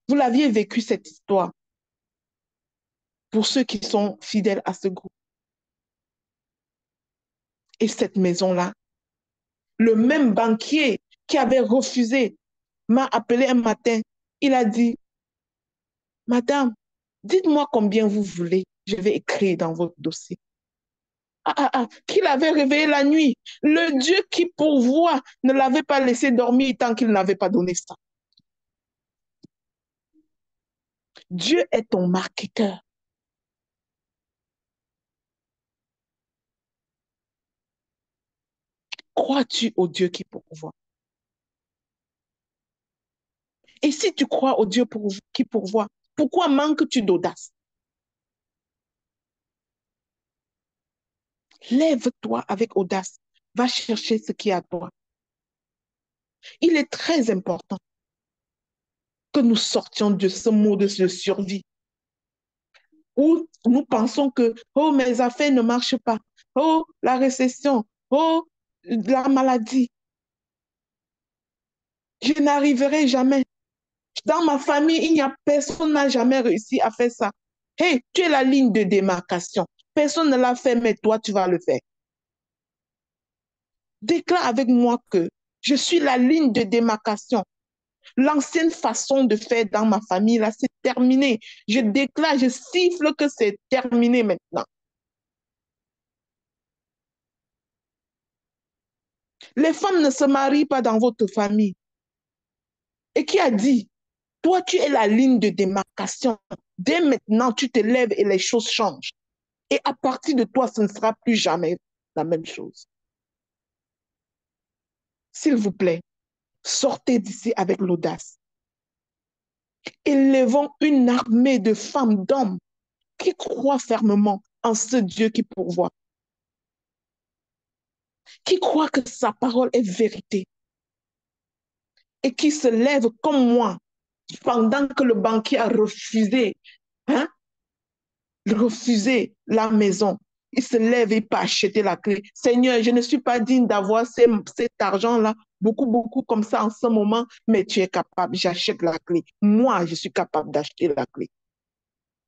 Vous l'aviez vécu cette histoire pour ceux qui sont fidèles à ce groupe. Et cette maison-là, le même banquier qui avait refusé m'a appelé un matin. Il a dit, Madame, dites-moi combien vous voulez. Je vais écrire dans votre dossier. Qu'il avait réveillé la nuit. Le Dieu qui pourvoit ne l'avait pas laissé dormir tant qu'il n'avait pas donné ça. Dieu est ton marketeur. Crois-tu au Dieu qui pourvoit? Et si tu crois au Dieu qui pourvoit, pourquoi manques-tu d'audace? Lève-toi avec audace. Va chercher ce qui est à toi. Il est très important que nous sortions de ce mode de survie où nous pensons que, oh, mes affaires ne marchent pas, oh, la récession, oh, la maladie, je n'arriverai jamais. Dans ma famille, il n'y a personne n'a jamais réussi à faire ça. Hey, tu es la ligne de démarcation. Personne ne l'a fait, mais toi, tu vas le faire. Déclare avec moi que je suis la ligne de démarcation. L'ancienne façon de faire dans ma famille, là, c'est terminé. Je déclare, je siffle que c'est terminé maintenant. Les femmes ne se marient pas dans votre famille. Et qui a dit, toi, tu es la ligne de démarcation. Dès maintenant, tu te lèves et les choses changent. Et à partir de toi, ce ne sera plus jamais la même chose. S'il vous plaît, sortez d'ici avec l'audace. Élevons une armée de femmes, d'hommes qui croient fermement en ce Dieu qui pourvoit, qui croient que sa parole est vérité. et qui se lève comme moi pendant que le banquier a refusé, hein, refusé la maison. Il se lève et peut acheter la clé. Seigneur, je ne suis pas digne d'avoir cet argent-là, beaucoup, beaucoup comme ça en ce moment, mais tu es capable, j'achète la clé. Moi, je suis capable d'acheter la clé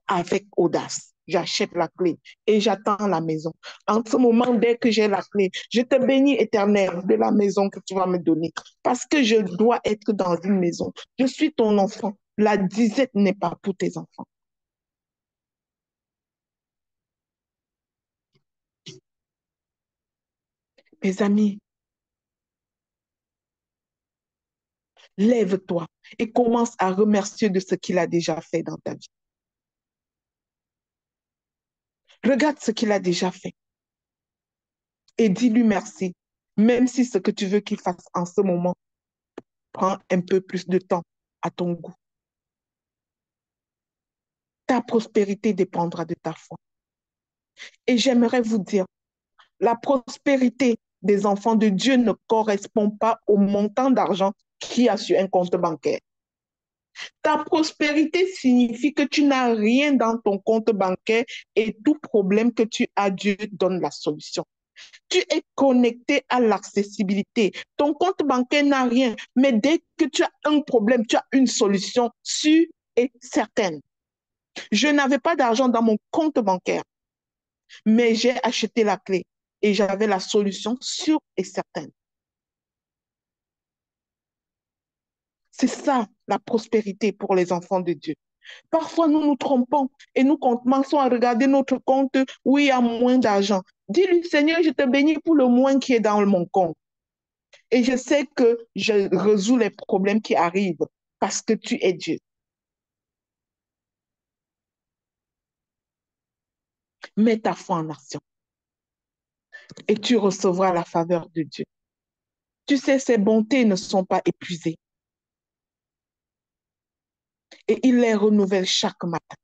avec audace. J'achète la clé et j'attends la maison. En ce moment, dès que j'ai la clé, je te bénis, Éternel, de la maison que tu vas me donner. Parce que je dois être dans une maison. Je suis ton enfant. La disette n'est pas pour tes enfants. Mes amis, lève-toi et commence à remercier de ce qu'il a déjà fait dans ta vie. Regarde ce qu'il a déjà fait et dis-lui merci, même si ce que tu veux qu'il fasse en ce moment prend un peu plus de temps à ton goût. Ta prospérité dépendra de ta foi. Et j'aimerais vous dire, la prospérité des enfants de Dieu ne correspond pas au montant d'argent qu'il y a sur un compte bancaire. Ta prospérité signifie que tu n'as rien dans ton compte bancaire et tout problème que tu as, Dieu donne la solution. Tu es connecté à l'accessibilité. Ton compte bancaire n'a rien, mais dès que tu as un problème, tu as une solution sûre et certaine. Je n'avais pas d'argent dans mon compte bancaire, mais j'ai acheté la clé et j'avais la solution sûre et certaine. C'est ça la prospérité pour les enfants de Dieu. Parfois, nous nous trompons et nous commençons à regarder notre compte où il y a moins d'argent. Dis-lui, Seigneur, je te bénis pour le moins qui est dans mon compte. Et je sais que je résous les problèmes qui arrivent parce que tu es Dieu. Mets ta foi en action et tu recevras la faveur de Dieu. Tu sais, ses bontés ne sont pas épuisées et il les renouvelle chaque matin.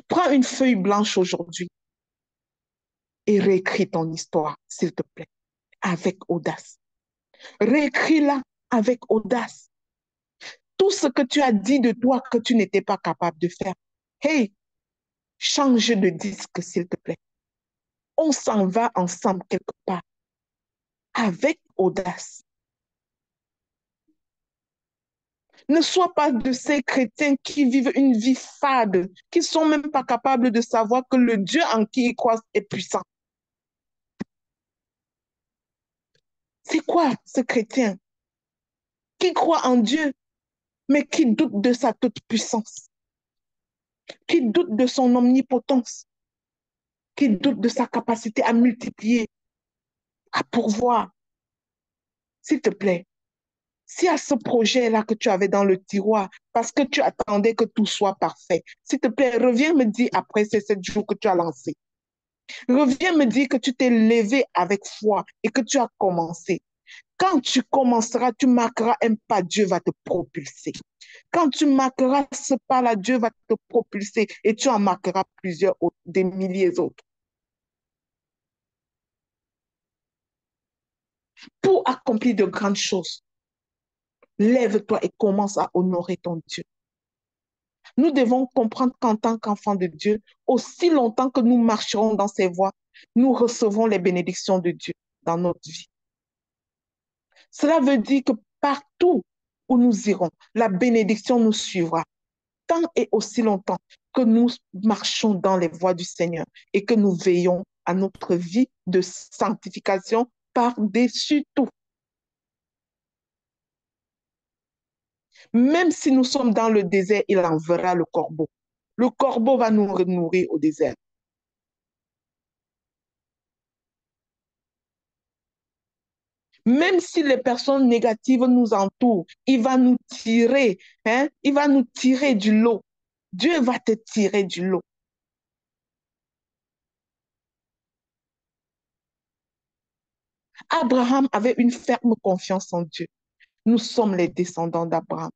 Prends une feuille blanche aujourd'hui et réécris ton histoire, s'il te plaît, avec audace. Réécris-la avec audace. Tout ce que tu as dit de toi que tu n'étais pas capable de faire. Hey, change de disque, s'il te plaît. On s'en va ensemble quelque part avec audace. Ne sois pas de ces chrétiens qui vivent une vie fade, qui ne sont même pas capables de savoir que le Dieu en qui ils croient est puissant. C'est quoi ce chrétien qui croit en Dieu, mais qui doute de sa toute-puissance, qui doute de son omnipotence, qui doute de sa capacité à multiplier, à pourvoir? S'il te plaît, s'il y a ce projet-là que tu avais dans le tiroir, parce que tu attendais que tout soit parfait, s'il te plaît, reviens me dire après ces 7 jours que tu as lancé. Reviens me dire que tu t'es levé avec foi et que tu as commencé. Quand tu commenceras, tu marqueras un pas, Dieu va te propulser. Quand tu marqueras ce pas-là, Dieu va te propulser et tu en marqueras plusieurs autres, des milliers d'autres. Pour accomplir de grandes choses, lève-toi et commence à honorer ton Dieu. Nous devons comprendre qu'en tant qu'enfants de Dieu, aussi longtemps que nous marcherons dans ses voies, nous recevons les bénédictions de Dieu dans notre vie. Cela veut dire que partout où nous irons, la bénédiction nous suivra, tant et aussi longtemps que nous marchons dans les voies du Seigneur et que nous veillons à notre vie de sanctification par-dessus tout. Même si nous sommes dans le désert, il enverra le corbeau. Le corbeau va nous nourrir au désert. Même si les personnes négatives nous entourent, il va nous tirer, hein? Il va nous tirer du lot. Dieu va te tirer du lot. Abraham avait une ferme confiance en Dieu. Nous sommes les descendants d'Abraham.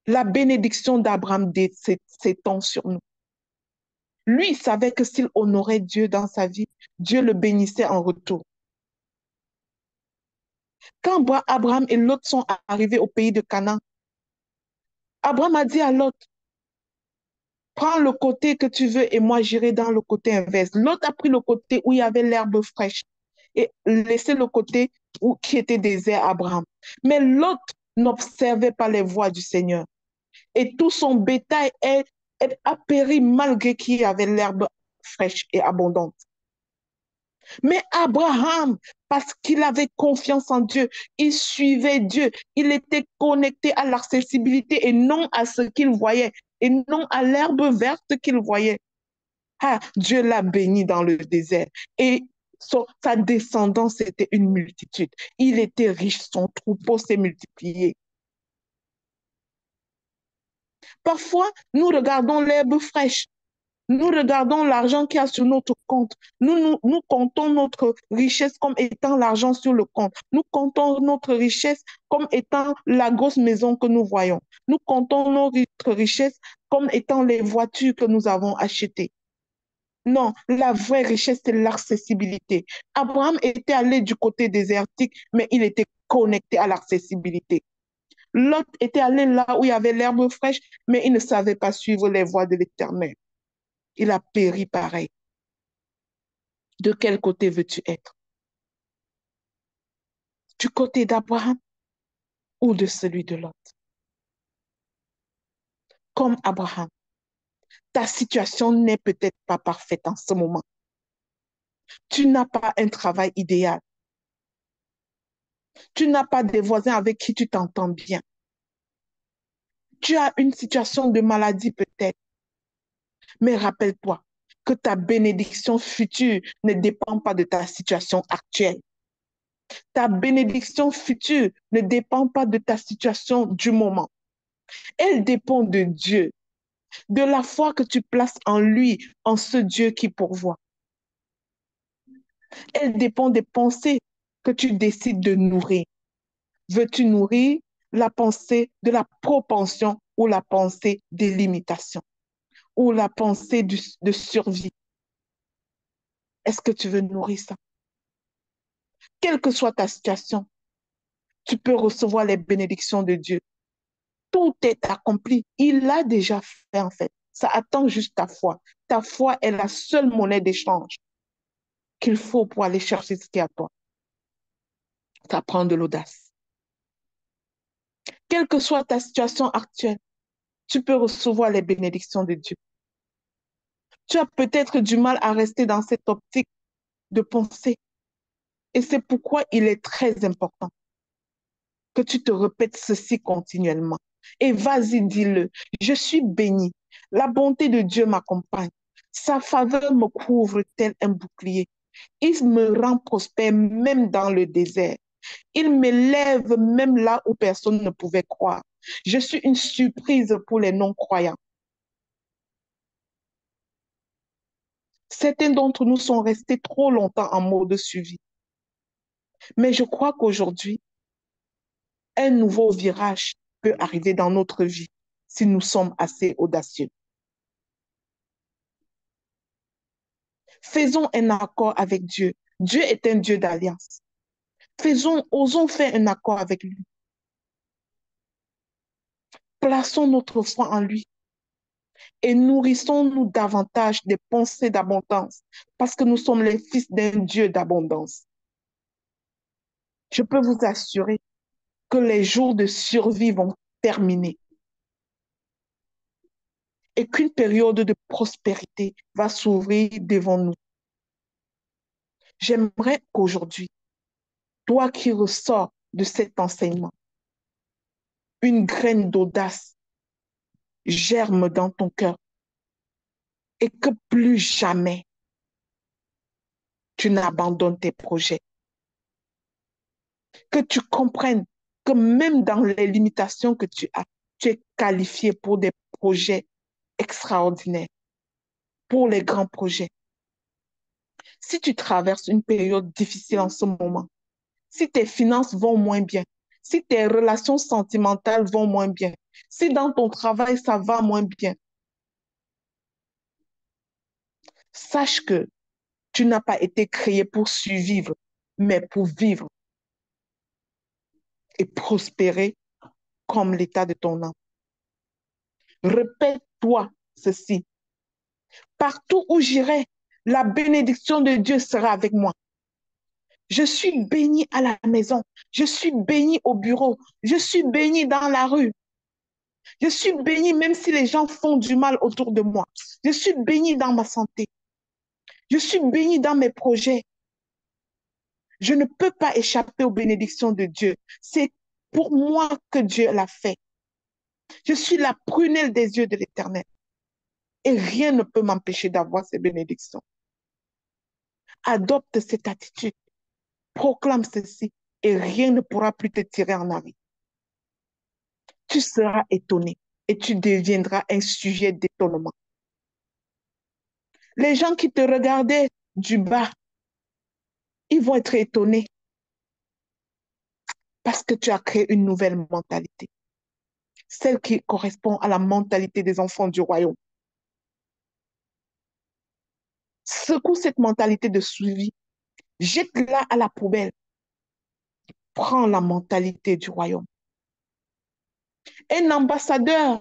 La bénédiction d'Abraham s'étend sur nous. Lui, il savait que s'il honorait Dieu dans sa vie, Dieu le bénissait en retour. Quand Abraham et Lot sont arrivés au pays de Canaan, Abraham a dit à Lot, prends le côté que tu veux et moi j'irai dans le côté inverse. Lot a pris le côté où il y avait l'herbe fraîche et laissé le côté qui était désert à Abraham. Mais Lot n'observait pas les voies du Seigneur et tout son bétail a péri malgré qu'il y avait l'herbe fraîche et abondante. Mais Abraham, parce qu'il avait confiance en Dieu, il suivait Dieu, il était connecté à l'accessibilité et non à ce qu'il voyait, et non à l'herbe verte qu'il voyait. Ah, Dieu l'a béni dans le désert et sa descendance était une multitude. Il était riche, son troupeau s'est multiplié. Parfois, nous regardons l'herbe fraîche. Nous regardons l'argent qu'il y a sur notre compte. Nous comptons notre richesse comme étant l'argent sur le compte. Nous comptons notre richesse comme étant la grosse maison que nous voyons. Nous comptons notre richesse comme étant les voitures que nous avons achetées. Non, la vraie richesse, c'est l'accessibilité. Abraham était allé du côté désertique, mais il était connecté à l'accessibilité. Lot était allé là où il y avait l'herbe fraîche, mais il ne savait pas suivre les voies de l'Éternel. Il a péri pareil. De quel côté veux-tu être? Du côté d'Abraham ou de celui de Lot? Comme Abraham, ta situation n'est peut-être pas parfaite en ce moment. Tu n'as pas un travail idéal. Tu n'as pas des voisins avec qui tu t'entends bien. Tu as une situation de maladie peut-être. Mais rappelle-toi que ta bénédiction future ne dépend pas de ta situation actuelle. Ta bénédiction future ne dépend pas de ta situation du moment. Elle dépend de Dieu, de la foi que tu places en lui, en ce Dieu qui pourvoit. Elle dépend des pensées que tu décides de nourrir. Veux-tu nourrir la pensée de la propension ou la pensée des limitations ou la pensée de survie? Est-ce que tu veux nourrir ça? Quelle que soit ta situation, tu peux recevoir les bénédictions de Dieu. Tout est accompli. Il l'a déjà fait en fait. Ça attend juste ta foi. Ta foi est la seule monnaie d'échange qu'il faut pour aller chercher ce qui est à toi. Ça prend de l'audace. Quelle que soit ta situation actuelle, tu peux recevoir les bénédictions de Dieu. Tu as peut-être du mal à rester dans cette optique de pensée. Et c'est pourquoi il est très important que tu te répètes ceci continuellement. Et vas-y, dis-le. Je suis béni. La bonté de Dieu m'accompagne. Sa faveur me couvre tel un bouclier. Il me rend prospère même dans le désert. Il m'élève même là où personne ne pouvait croire. Je suis une surprise pour les non-croyants. Certains d'entre nous sont restés trop longtemps en mode suivi. Mais je crois qu'aujourd'hui, un nouveau virage peut arriver dans notre vie si nous sommes assez audacieux. Faisons un accord avec Dieu. Dieu est un Dieu d'alliance. Osons faire un accord avec lui. Plaçons notre foi en lui et nourrissons-nous davantage des pensées d'abondance parce que nous sommes les fils d'un Dieu d'abondance. Je peux vous assurer que les jours de survie vont terminer et qu'une période de prospérité va s'ouvrir devant nous. J'aimerais qu'aujourd'hui, toi qui ressors de cet enseignement, une graine d'audace germe dans ton cœur et que plus jamais tu n'abandonnes tes projets. Que tu comprennes que même dans les limitations que tu as, tu es qualifié pour des projets extraordinaires, pour les grands projets. Si tu traverses une période difficile en ce moment, si tes finances vont moins bien, si tes relations sentimentales vont moins bien, si dans ton travail ça va moins bien, sache que tu n'as pas été créé pour survivre, mais pour vivre. et prospérer comme l'état de ton âme. Répète-toi ceci. Partout où j'irai, la bénédiction de Dieu sera avec moi. Je suis béni à la maison. Je suis béni au bureau. Je suis béni dans la rue. Je suis béni même si les gens font du mal autour de moi. Je suis béni dans ma santé. Je suis béni dans mes projets. Je ne peux pas échapper aux bénédictions de Dieu. C'est pour moi que Dieu l'a fait. Je suis la prunelle des yeux de l'Éternel. Et rien ne peut m'empêcher d'avoir ces bénédictions. Adopte cette attitude. Proclame ceci et rien ne pourra plus te tirer en arrière. Tu seras étonné et tu deviendras un sujet d'étonnement. Les gens qui te regardaient du bas, ils vont être étonnés parce que tu as créé une nouvelle mentalité, celle qui correspond à la mentalité des enfants du royaume. Secoue cette mentalité de suivi, jette-la à la poubelle, prends la mentalité du royaume. Un ambassadeur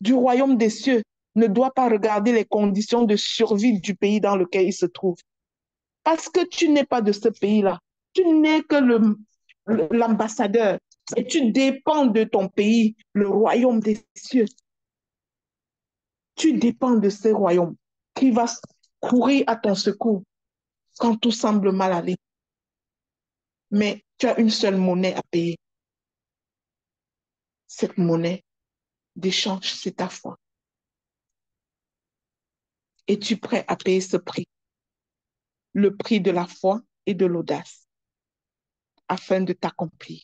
du royaume des cieux ne doit pas regarder les conditions de survie du pays dans lequel il se trouve. Parce que tu n'es pas de ce pays-là. Tu n'es que l'ambassadeur et tu dépends de ton pays, le royaume des cieux. Tu dépends de ce royaume qui va courir à ton secours quand tout semble mal aller. Mais tu as une seule monnaie à payer. Cette monnaie d'échange, c'est ta foi. Es-tu prêt à payer ce prix? Le prix de la foi et de l'audace afin de t'accomplir.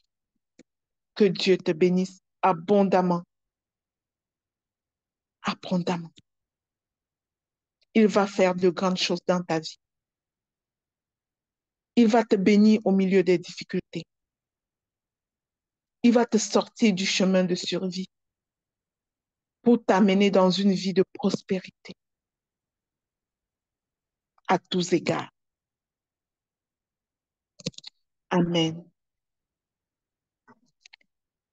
Que Dieu te bénisse abondamment. Abondamment. Il va faire de grandes choses dans ta vie. Il va te bénir au milieu des difficultés. Il va te sortir du chemin de survie pour t'amener dans une vie de prospérité à tous égards. Amen.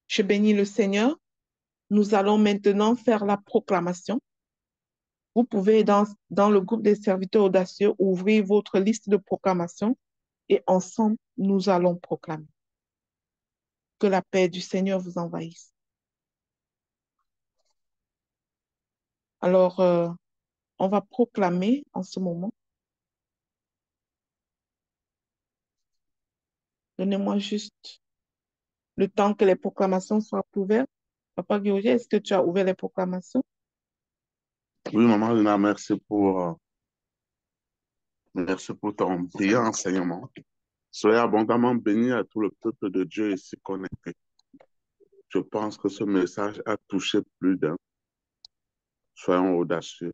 Je bénis le Seigneur. Nous allons maintenant faire la proclamation. Vous pouvez, dans le groupe des serviteurs audacieux, ouvrir votre liste de proclamation et ensemble, nous allons proclamer. Que la paix du Seigneur vous envahisse. Alors, on va proclamer en ce moment. Donnez-moi juste le temps que les proclamations soient ouvertes. Papa Guillaume, est-ce que tu as ouvert les proclamations? Oui, maman Lina, merci pour ton brillant enseignement. Soyez abondamment bénis à tout le peuple de Dieu ici connecté. Je pense que ce message a touché plus d'un. Soyons audacieux,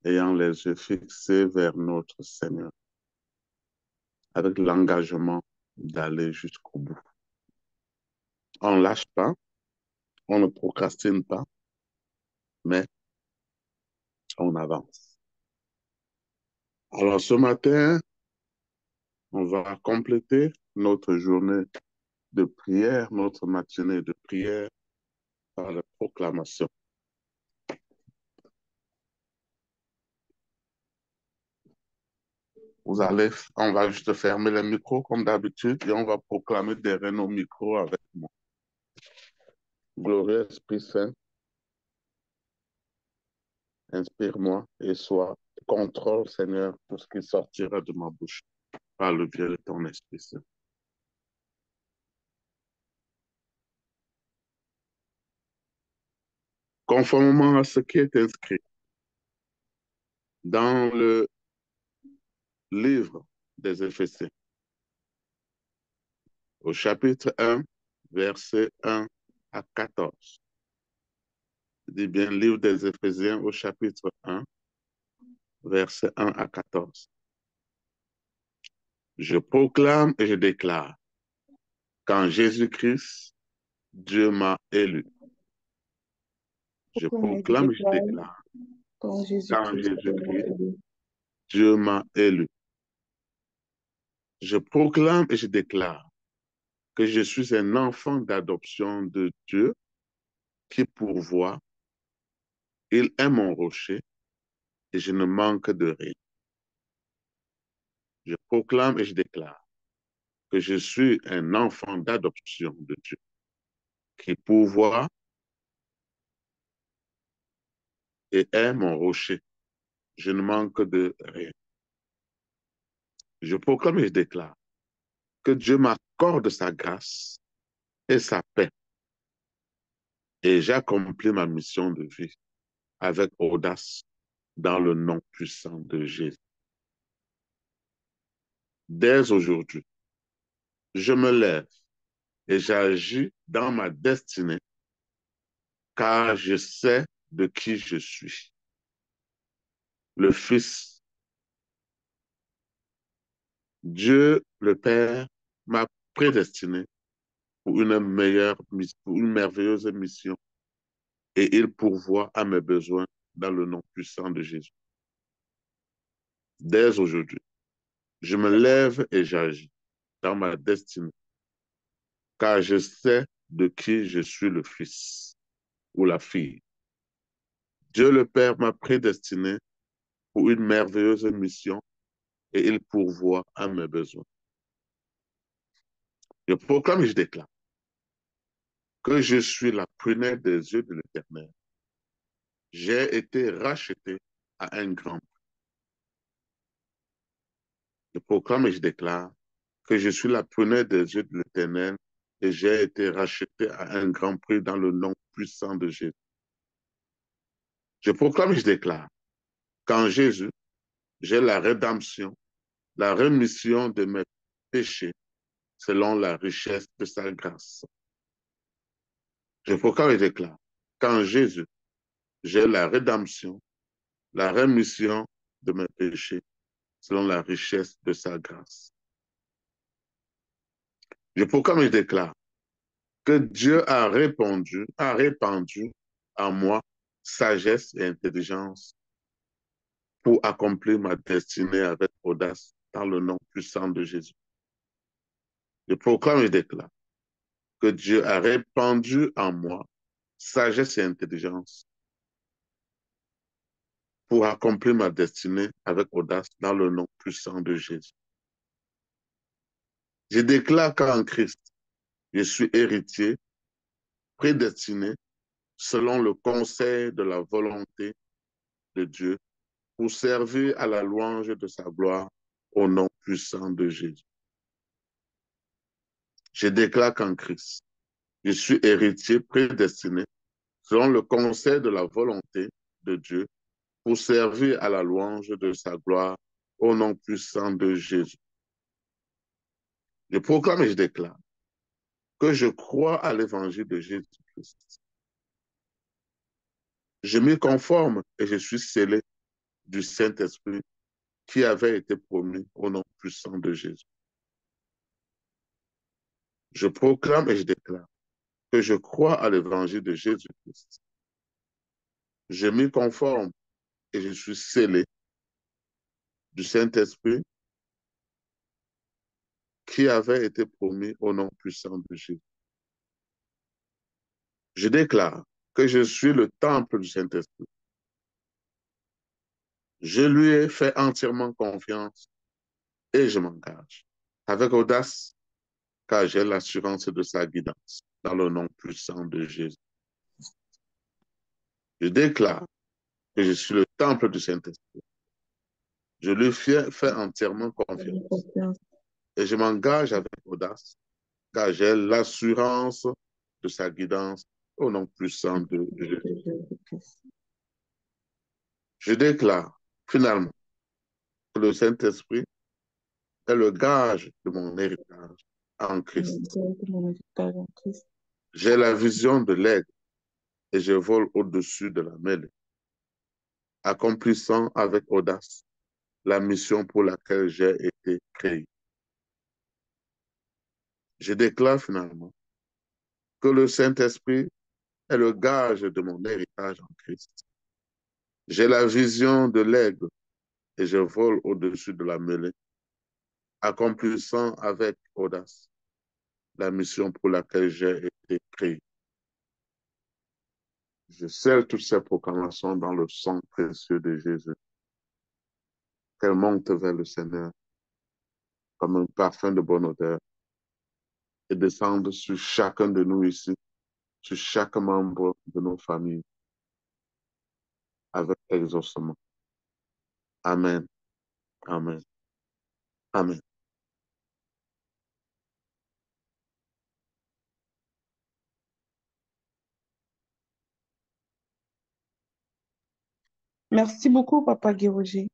ayant les yeux fixés vers notre Seigneur, avec l'engagement d'aller jusqu'au bout. On ne lâche pas, on ne procrastine pas, mais on avance. Alors ce matin, on va compléter notre journée de prière, notre matinée de prière par la proclamation. On va juste fermer les micros comme d'habitude et on va proclamer derrière nos micros avec moi. Glorieux Esprit Saint, inspire-moi et sois contrôle, Seigneur, tout ce qui sortira de ma bouche par le biais de ton Esprit Saint. Conformément à ce qui est inscrit dans le livre des Éphésiens, au chapitre 1, versets 1 à 14. Je dis bien livre des Éphésiens au chapitre 1, versets 1 à 14. Je proclame et je déclare qu'en Jésus-Christ, Dieu m'a élu. Je proclame et je déclare Quand qu'en Jésus-Christ, Jésus-Christ, Dieu m'a élu. Je proclame et je déclare que je suis un enfant d'adoption de Dieu qui pourvoit. Il est mon rocher et je ne manque de rien. Je proclame et je déclare que je suis un enfant d'adoption de Dieu qui pourvoit et est mon rocher. Je ne manque de rien. Je proclame et je déclare que Dieu m'accorde sa grâce et sa paix et j'accomplis ma mission de vie avec audace dans le nom puissant de Jésus. Dès aujourd'hui, je me lève et j'agis dans ma destinée car je sais de qui je suis. Le Fils, Dieu le Père m'a prédestiné pour pour une merveilleuse mission et il pourvoit à mes besoins dans le nom puissant de Jésus. Dès aujourd'hui, je me lève et j'agis dans ma destinée car je sais de qui je suis le fils ou la fille. Dieu le Père m'a prédestiné pour une merveilleuse mission et il pourvoit à mes besoins. Je proclame et je déclare que je suis la prunelle des yeux de l'Éternel. J'ai été racheté à un grand prix. Je proclame et je déclare que je suis la prunelle des yeux de l'Éternel et j'ai été racheté à un grand prix dans le nom puissant de Jésus. Je proclame et je déclare qu'en Jésus, j'ai la rédemption, la rémission de mes péchés selon la richesse de sa grâce. Je proclame et déclare qu'en Jésus, j'ai la rédemption, la rémission de mes péchés selon la richesse de sa grâce. Je proclame et je déclare que Dieu a répandu en moi sagesse et intelligence pour accomplir ma destinée avec audace dans le nom puissant de Jésus. Je proclame et je déclare que Dieu a répandu en moi sagesse et intelligence pour accomplir ma destinée avec audace dans le nom puissant de Jésus. Je déclare qu'en Christ, je suis héritier, prédestiné, selon le conseil de la volonté de Dieu, pour servir à la louange de sa gloire au nom puissant de Jésus. Je déclare qu'en Christ, je suis héritier, prédestiné, selon le conseil de la volonté de Dieu, pour servir à la louange de sa gloire au nom puissant de Jésus. Je proclame et je déclare que je crois à l'évangile de Jésus-Christ. Je m'y conforme et je suis scellé du Saint-Esprit qui avait été promis au nom puissant de Jésus. Je proclame et je déclare que je crois à l'évangile de Jésus-Christ. Je m'y conforme et je suis scellé du Saint-Esprit qui avait été promis au nom puissant de Jésus. Je déclare que je suis le temple du Saint-Esprit. Je lui ai fait entièrement confiance et je m'engage avec audace car j'ai l'assurance de sa guidance dans le nom puissant de Jésus. Je déclare que je suis le temple du Saint-Esprit. Je lui fais entièrement confiance et je m'engage avec audace car j'ai l'assurance de sa guidance au nom puissant de Jésus. Je déclare finalement que le Saint-Esprit est le gage de mon héritage en Christ. J'ai la vision de l'aigle et je vole au-dessus de la mêlée, accomplissant avec audace la mission pour laquelle j'ai été créé. Je déclare finalement que le Saint-Esprit est le gage de mon héritage en Christ. J'ai la vision de l'aigle et je vole au-dessus de la mêlée, accomplissant avec audace la mission pour laquelle j'ai été créé. Je scelle toutes ces proclamations dans le sang précieux de Jésus. Qu'elles montent vers le Seigneur comme un parfum de bonne odeur et descendent sur chacun de nous ici, sur chaque membre de nos familles, avec exaucement. Amen. Amen. Amen. Merci beaucoup, Papa Guéroger.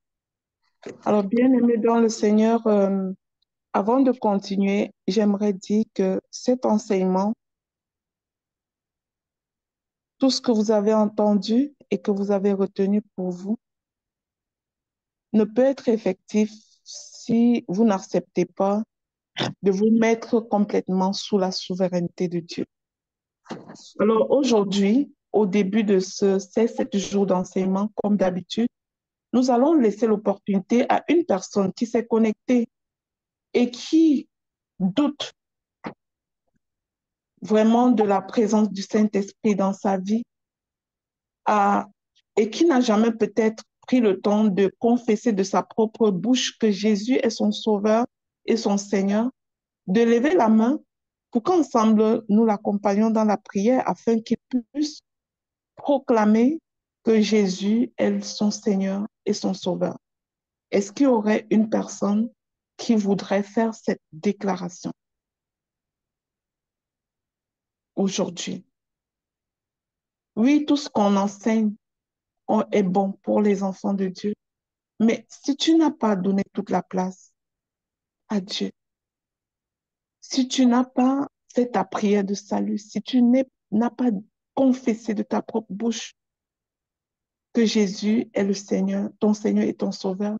Alors, bien aimé dans le Seigneur, avant de continuer, j'aimerais dire que cet enseignement, tout ce que vous avez entendu et que vous avez retenu pour vous, ne peut être effectif si vous n'acceptez pas de vous mettre complètement sous la souveraineté de Dieu. Alors aujourd'hui, au début de ces 7 jours d'enseignement, comme d'habitude, nous allons laisser l'opportunité à une personne qui s'est connectée et qui doute vraiment de la présence du Saint-Esprit dans sa vie et qui n'a jamais peut-être pris le temps de confesser de sa propre bouche que Jésus est son Sauveur et son Seigneur, de lever la main pour qu'ensemble nous l'accompagnions dans la prière afin qu'il puisse proclamer que Jésus est son Seigneur et son Sauveur. Est-ce qu'il y aurait une personne qui voudrait faire cette déclaration aujourd'hui? Oui, tout ce qu'on enseigne est bon pour les enfants de Dieu, mais si tu n'as pas donné toute la place à Dieu, si tu n'as pas fait ta prière de salut, si tu n'as pas confessé de ta propre bouche que Jésus est le Seigneur, ton Seigneur et ton Sauveur,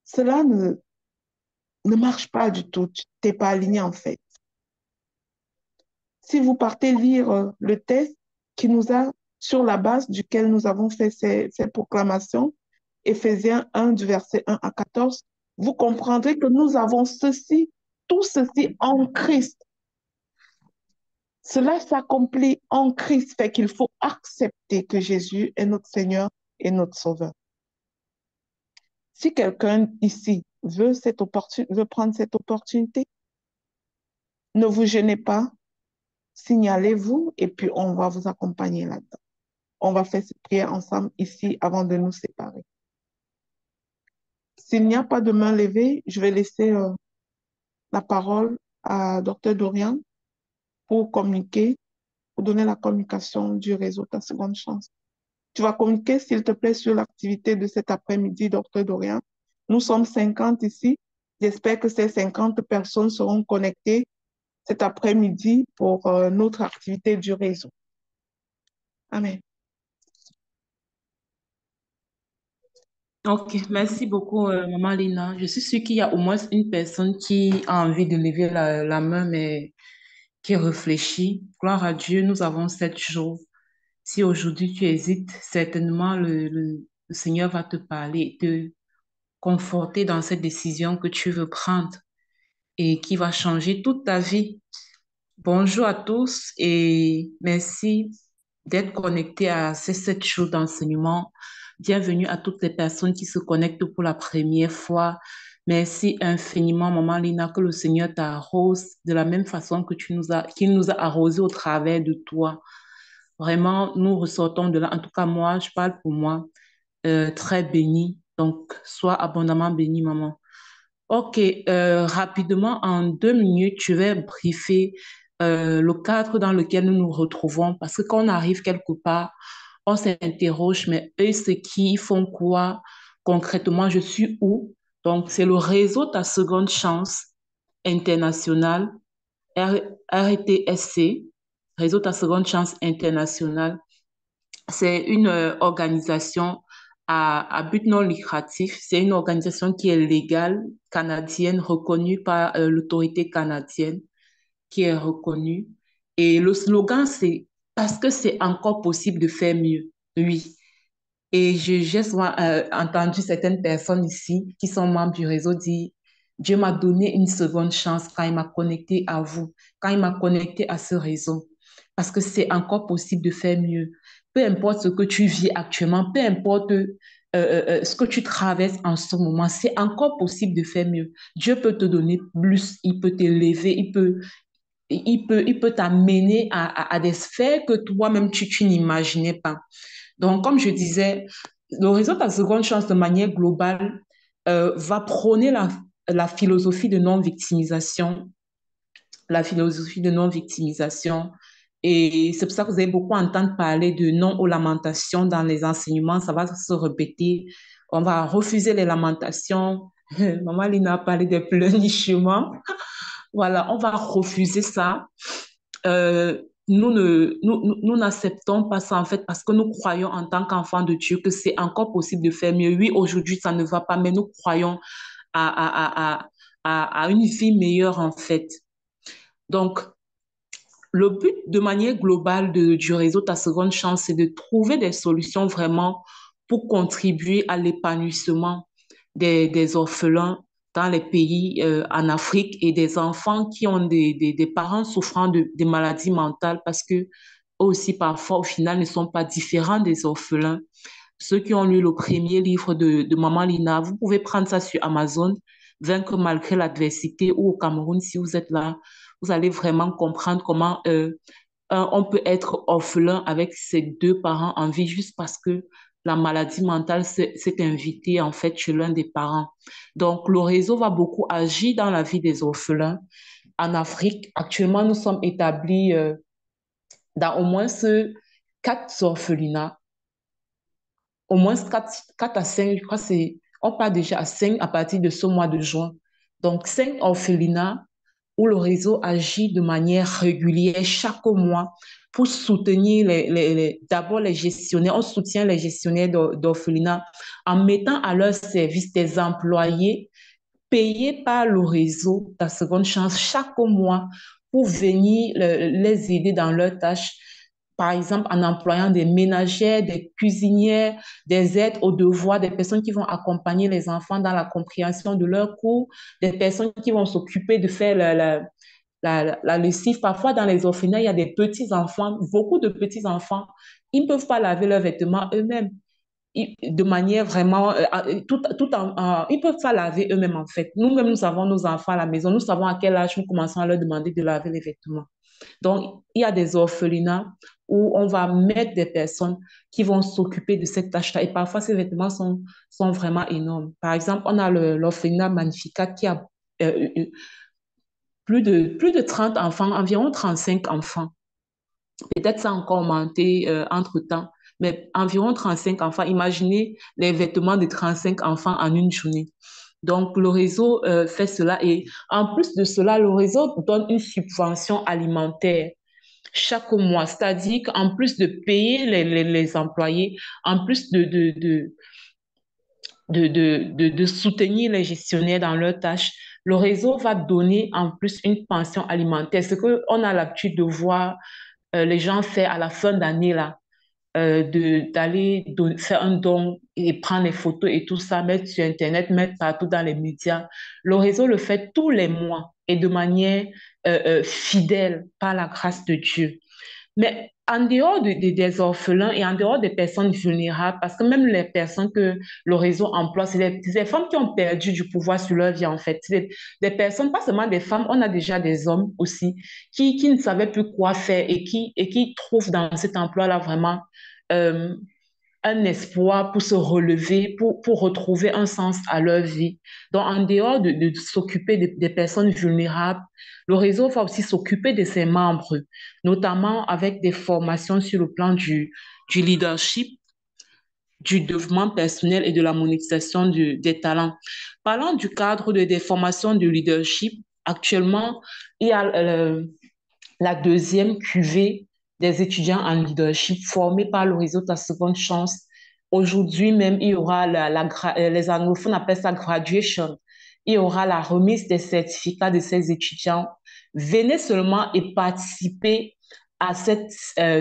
cela ne marche pas du tout. Tu n'es pas aligné en fait. Si vous partez lire le texte qui nous a, sur la base duquel nous avons fait ces proclamations, Éphésiens 1 du verset 1 à 14, vous comprendrez que nous avons ceci, tout ceci en Christ. Cela s'accomplit en Christ, fait qu'il faut accepter que Jésus est notre Seigneur et notre Sauveur. Si quelqu'un ici veut prendre cette opportunité, ne vous gênez pas, signalez-vous et puis on va vous accompagner là-dedans. On va faire cette prière ensemble ici avant de nous séparer. S'il n'y a pas de main levée, je vais laisser la parole à Dr. Dorian pour communiquer, pour donner la communication du réseau Ta Seconde Chance. Tu vas communiquer, s'il te plaît, sur l'activité de cet après-midi, Dr. Dorian. Nous sommes 50 ici. J'espère que ces 50 personnes seront connectées cet après-midi pour notre activité du réseau. Amen. Ok, merci beaucoup, Maman Lina. Je suis sûre qu'il y a au moins une personne qui a envie de lever la main, mais qui réfléchit. Gloire à Dieu, nous avons 7 jours. Si aujourd'hui tu hésites, certainement le Seigneur va te parler, te conforter dans cette décision que tu veux prendre et qui va changer toute ta vie. Bonjour à tous et merci d'être connectés à ces 7 jours d'enseignement. Bienvenue à toutes les personnes qui se connectent pour la première fois. Merci infiniment, Maman Lina, que le Seigneur t'arrose de la même façon que qu'il nous a arrosé au travers de toi. Vraiment, nous ressortons de là. En tout cas, moi, je parle pour moi, très béni. Donc, sois abondamment béni, maman. Ok, rapidement, en 2 minutes, je vais briefer le cadre dans lequel nous nous retrouvons parce que quand on arrive quelque part, on s'interroge, mais eux, c'est qui, ils font quoi concrètement, je suis où? Donc, c'est le réseau Ta Seconde Chance international, RTSC, Réseau Ta Seconde Chance international. C'est une organisation à but non lucratif. C'est une organisation qui est légale, canadienne, reconnue par l'autorité canadienne, qui est reconnue. Et le slogan, c'est parce que c'est encore possible de faire mieux. Oui. Et j'ai souvent entendu certaines personnes ici qui sont membres du réseau dire, Dieu m'a donné une seconde chance quand il m'a connecté à vous, quand il m'a connecté à ce réseau. Parce que c'est encore possible de faire mieux. Peu importe ce que tu vis actuellement, peu importe ce que tu traverses en ce moment, c'est encore possible de faire mieux. Dieu peut te donner plus, il peut t'élever, il peut t'amener à des sphères que toi-même tu n'imaginais pas. Donc, comme je disais, le réseau Ta Seconde Chance de manière globale va prôner la philosophie de non-victimisation, la philosophie de non-victimisation. Et c'est pour ça que vous allez beaucoup entendre parler de non aux lamentations dans les enseignements. Ça va se répéter. On va refuser les lamentations. Maman Lina a parlé des pleurnichements. Voilà, on va refuser ça. Nous n'acceptons pas ça en fait parce que nous croyons en tant qu'enfants de Dieu que c'est encore possible de faire mieux. Oui, aujourd'hui, ça ne va pas, mais nous croyons à, à, à, à une vie meilleure en fait. Donc, le but de manière globale du réseau Ta Seconde Chance, c'est de trouver des solutions vraiment pour contribuer à l'épanouissement des orphelins dans les pays en Afrique et des enfants qui ont des parents souffrant de maladies mentales parce que eux aussi parfois au final ne sont pas différents des orphelins. Ceux qui ont lu le premier livre de Maman Lina, vous pouvez prendre ça sur Amazon, Vaincre malgré l'adversité, ou au Cameroun, si vous êtes là, vous allez vraiment comprendre comment on peut être orphelin avec ses deux parents en vie juste parce que la maladie mentale s'est invitée en fait chez l'un des parents. Donc, le réseau va beaucoup agir dans la vie des orphelins. En Afrique, actuellement, nous sommes établis dans au moins 4 orphelinats, au moins 4 à 5, je crois que on part déjà à 5 à partir de ce mois de juin. Donc, 5 orphelinats où le réseau agit de manière régulière chaque mois pour soutenir d'abord les gestionnaires. On soutient les gestionnaires d'orphelinats en mettant à leur service des employés payés par le réseau Ta Seconde Chance chaque mois pour venir les aider dans leurs tâches. Par exemple, en employant des ménagères, des cuisinières, des aides aux devoirs, des personnes qui vont accompagner les enfants dans la compréhension de leurs cours, des personnes qui vont s'occuper de faire la lessive. Parfois, dans les orphelinats, il y a des petits-enfants, beaucoup de petits-enfants. Ils ne peuvent pas laver leurs vêtements eux-mêmes de manière vraiment, ils peuvent pas laver eux-mêmes en fait. Nous-mêmes, nous avons nos enfants à la maison, nous savons à quel âge nous commençons à leur demander de laver les vêtements. Donc, il y a des orphelinats où on va mettre des personnes qui vont s'occuper de cette tâche-là. Et parfois, ces vêtements sont vraiment énormes. Par exemple, on a l'orphelinat Magnificat qui a plus de 30 enfants, environ 35 enfants. Peut-être ça a encore augmenté entre-temps, mais environ 35 enfants. Imaginez les vêtements de 35 enfants en une journée. Donc, le réseau fait cela. Et en plus de cela, le réseau donne une subvention alimentaire chaque mois. C'est-à-dire qu'en plus de payer les employés, en plus de soutenir les gestionnaires dans leurs tâches, le réseau va donner en plus une pension alimentaire. Ce qu'on a l'habitude de voir les gens faire à la fin d'année, là, d'aller faire un don et prendre les photos et tout ça, mettre sur Internet, mettre partout dans les médias. Le réseau le fait tous les mois et de manière fidèle par la grâce de Dieu. Mais en dehors des orphelins et en dehors des personnes vulnérables, parce que même les personnes que le réseau emploie, c'est des femmes qui ont perdu du pouvoir sur leur vie, en fait. C'est des personnes, pas seulement des femmes, on a déjà des hommes aussi qui ne savaient plus quoi faire et qui trouvent dans cet emploi-là vraiment euh, un espoir pour se relever, pour retrouver un sens à leur vie. Donc, en dehors de s'occuper des personnes vulnérables, le réseau va aussi s'occuper de ses membres, notamment avec des formations sur le plan du leadership, du développement personnel et de la monétisation des talents. Parlant du cadre des formations de leadership, actuellement, il y a la deuxième cuvée des étudiants en leadership formés par le réseau Ta Seconde Chance. Aujourd'hui même, il y aura les anglophones appellent ça graduation. Il y aura la remise des certificats de ces étudiants. Venez seulement et participer à cette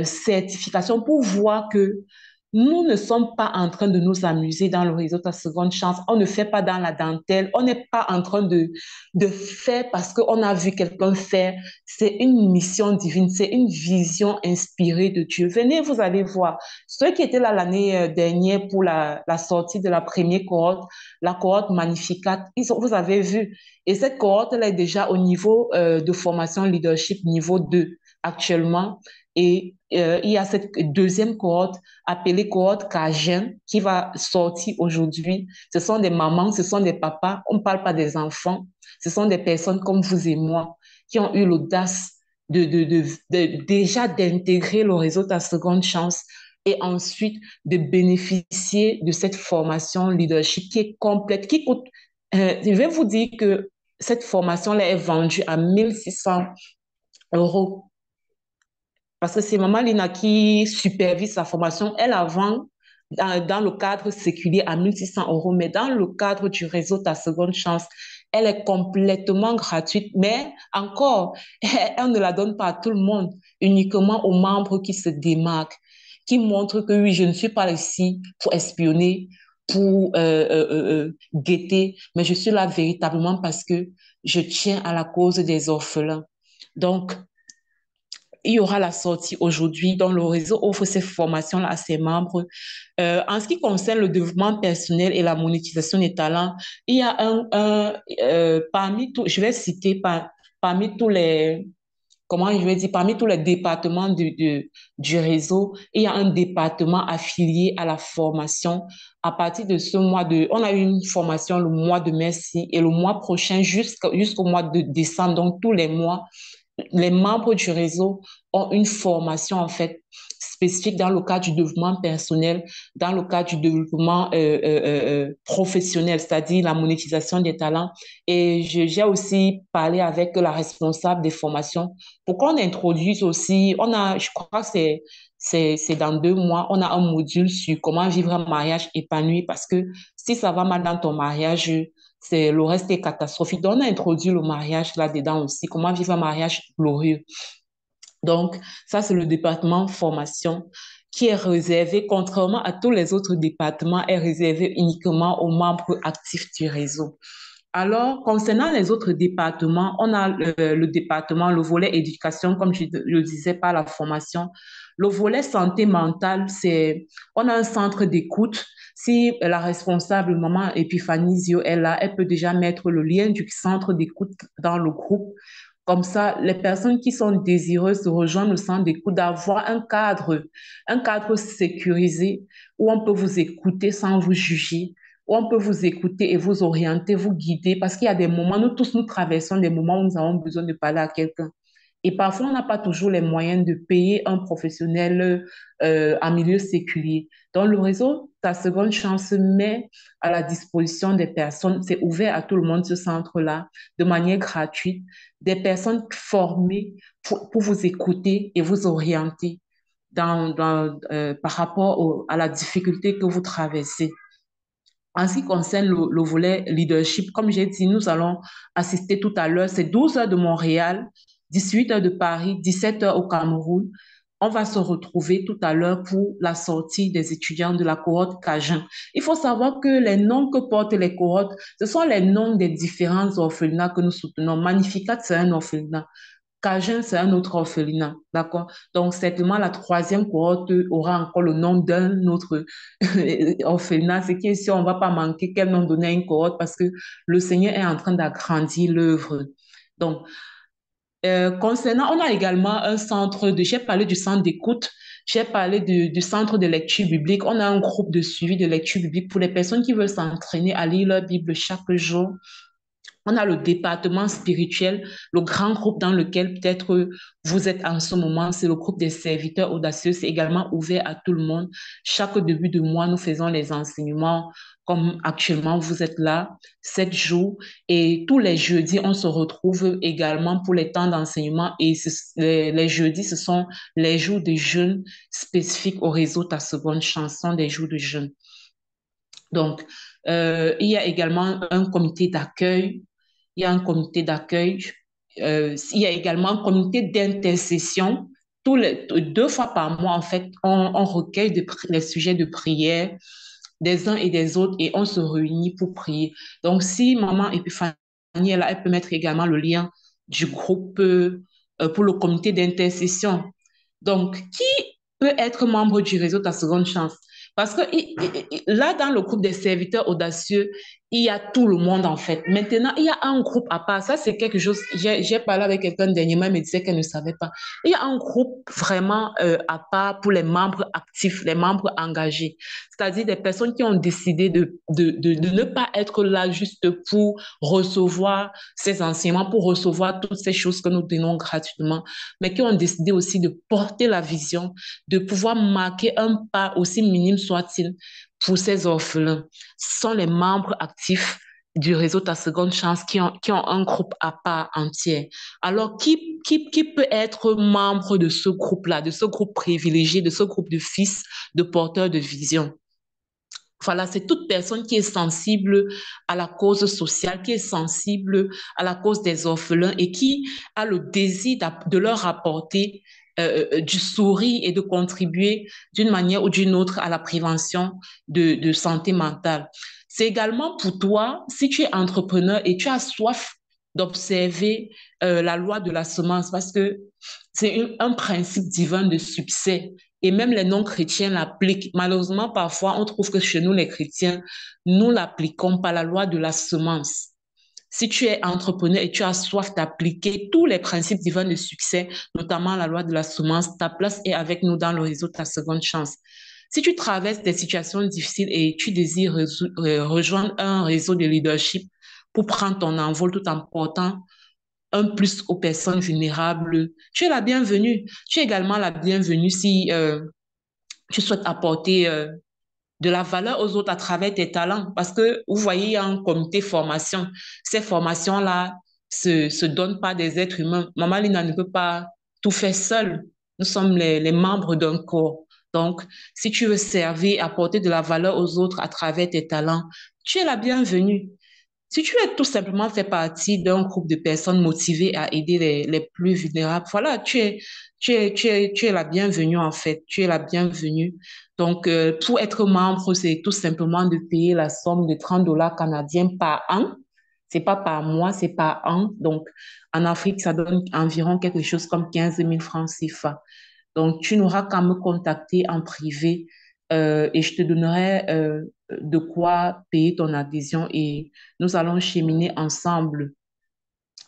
certification pour voir que Nous ne sommes pas en train de nous amuser dans le réseau Ta Seconde Chance. On ne fait pas dans la dentelle. On n'est pas en train de faire parce qu'on a vu quelqu'un faire. C'est une mission divine. C'est une vision inspirée de Dieu. Venez, vous allez voir. Ceux qui étaient là l'année dernière pour la sortie de la première cohorte, la cohorte Magnificat, vous avez vu. Et cette cohorte, elle est déjà au niveau de formation leadership niveau 2 actuellement. Et il y a cette deuxième cohorte appelée cohorte Cajun qui va sortir aujourd'hui. Ce sont des mamans, ce sont des papas. On ne parle pas des enfants. Ce sont des personnes comme vous et moi qui ont eu l'audace déjà d'intégrer le réseau Ta Seconde Chance et ensuite de bénéficier de cette formation leadership qui est complète, qui coûte, je vais vous dire que cette formation-là est vendue à 1 600 € parce que c'est Maman Lina qui supervise sa formation. Elle la vend dans le cadre séculier à 1 600 €, mais dans le cadre du réseau Ta Seconde Chance, elle est complètement gratuite, mais encore, elle ne la donne pas à tout le monde, uniquement aux membres qui se démarquent, qui montrent que oui, je ne suis pas ici pour espionner, pour guetter, mais je suis là véritablement parce que je tiens à la cause des orphelins. Donc, il y aura la sortie aujourd'hui, dont le réseau offre ces formations-là à ses membres. En ce qui concerne le développement personnel et la monétisation des talents, il y a parmi tous, je vais citer parmi tous les, comment je vais dire, parmi tous les départements du réseau, il y a un département affilié à la formation. À partir de ce on a eu une formation le mois de mai et le mois prochain jusqu'au mois de décembre, donc tous les mois, les membres du réseau ont une formation en fait spécifique dans le cadre du développement personnel, dans le cadre du développement professionnel, c'est-à-dire la monétisation des talents. Et j'ai aussi parlé avec la responsable des formations pour qu'on introduise aussi, je crois que c'est dans 2 mois, on a un module sur comment vivre un mariage épanoui parce que si ça va mal dans ton mariage, le reste est catastrophique. Donc, on a introduit le mariage là-dedans aussi, comment vivre un mariage glorieux. Donc, ça, c'est le département formation qui est réservé, contrairement à tous les autres départements, est réservé uniquement aux membres actifs du réseau. Alors, concernant les autres départements, on a le département, le volet éducation, comme je le disais, par la formation. Le volet santé mentale, on a un centre d'écoute. Si la responsable, maman Epiphanie Zio, est là, elle peut déjà mettre le lien du centre d'écoute dans le groupe. Comme ça, les personnes qui sont désireuses de rejoindre le centre d'écoute, d'avoir un cadre sécurisé où on peut vous écouter sans vous juger, où on peut vous écouter et vous orienter, vous guider, parce qu'il y a des moments, nous tous, nous traversons des moments où nous avons besoin de parler à quelqu'un. Et parfois, on n'a pas toujours les moyens de payer un professionnel en milieu séculier. Donc, le réseau, Ta Seconde Chance met à la disposition des personnes, c'est ouvert à tout le monde, ce centre-là, de manière gratuite, des personnes formées pour vous écouter et vous orienter par rapport à la difficulté que vous traversez. En ce qui concerne le volet leadership, comme j'ai dit, nous allons assister tout à l'heure, c'est 12 heures de Montréal, 18 heures de Paris, 17 heures au Cameroun. On va se retrouver tout à l'heure pour la sortie des étudiants de la cohorte Cajun. Il faut savoir que les noms que portent les cohortes, ce sont les noms des différents orphelinats que nous soutenons. Magnificat, c'est un orphelinat. Cajun, c'est un autre orphelinat, d'accord? Donc, certainement, la troisième cohorte aura encore le nom d'un autre orphelinat. C'est qu'ici, on ne va pas manquer quel nom donner à une cohorte parce que le Seigneur est en train d'agrandir l'œuvre. Donc, concernant, on a également un j'ai parlé du centre d'écoute, j'ai parlé du centre de lecture biblique. On a un groupe de suivi de lecture biblique pour les personnes qui veulent s'entraîner à lire leur Bible chaque jour. On a le département spirituel, le grand groupe dans lequel peut-être vous êtes en ce moment, c'est le groupe des serviteurs audacieux, c'est également ouvert à tout le monde. Chaque début de mois, nous faisons les enseignements comme actuellement vous êtes là, 7 jours, et tous les jeudis, on se retrouve également pour les temps d'enseignement et les jeudis, ce sont les jours de jeûne spécifiques au réseau Ta Seconde Chance, des jours de jeûne. Donc, il y a également un comité d'accueil. Il y a un comité d'accueil. Il y a également un comité d'intercession deux fois par mois, en fait, on recueille les sujets de prière des uns et des autres et on se réunit pour prier. Donc, si maman Epiphanie est là, elle peut mettre également le lien du groupe pour le comité d'intercession. Donc, qui peut être membre du réseau Ta Seconde Chance? Parce que là, dans le groupe des serviteurs audacieux, il y a tout le monde en fait. Maintenant, il y a un groupe à part. Ça, c'est quelque chose. J'ai parlé avec quelqu'un dernièrement, elle me disait qu'elle ne savait pas. Il y a un groupe vraiment à part pour les membres actifs, les membres engagés. C'est-à-dire des personnes qui ont décidé de ne pas être là juste pour recevoir ces enseignements, pour recevoir toutes ces choses que nous donnons gratuitement, mais qui ont décidé aussi de porter la vision, de pouvoir marquer un pas aussi minime soit-il pour ces orphelins. Ce sont les membres actifs du réseau Ta Seconde Chance qui ont un groupe à part entière. Alors, qui peut être membre de ce groupe-là, de ce groupe privilégié, de ce groupe de fils, de porteurs de vision? Voilà, c'est toute personne qui est sensible à la cause sociale, qui est sensible à la cause des orphelins et qui a le désir de leur apporter du sourire et de contribuer d'une manière ou d'une autre à la prévention de santé mentale. C'est également pour toi, si tu es entrepreneur et tu as soif d'observer la loi de la semence, parce que c'est un principe divin de succès. Et même les non-chrétiens l'appliquent. Malheureusement, parfois, on trouve que chez nous, les chrétiens, nous l'appliquons pas la loi de la semence. Si tu es entrepreneur et tu as soif d'appliquer tous les principes divins de succès, notamment la loi de la semence, ta place est avec nous dans le réseau Ta Seconde Chance. Si tu traverses des situations difficiles et tu désires rejoindre un réseau de leadership pour prendre ton envol tout en portant un plus aux personnes vulnérables, tu es la bienvenue. Tu es également la bienvenue si tu souhaites apporter de la valeur aux autres à travers tes talents. Parce que vous voyez, il y a un comité formation. Ces formations-là se donnent par des êtres humains. Maman Lina ne peut pas tout faire seule. Nous sommes les membres d'un corps. Donc, si tu veux servir, apporter de la valeur aux autres à travers tes talents, tu es la bienvenue. Si tu veux tout simplement faire partie d'un groupe de personnes motivées à aider les plus vulnérables, voilà, tu es la bienvenue en fait, tu es la bienvenue. Donc, pour être membre, c'est tout simplement de payer la somme de 30 dollars canadiens par an. C'est pas par mois, c'est par an. Donc, en Afrique, ça donne environ quelque chose comme 15 000 francs CFA. Donc, tu n'auras qu'à me contacter en privé et je te donnerai de quoi payer ton adhésion et nous allons cheminer ensemble.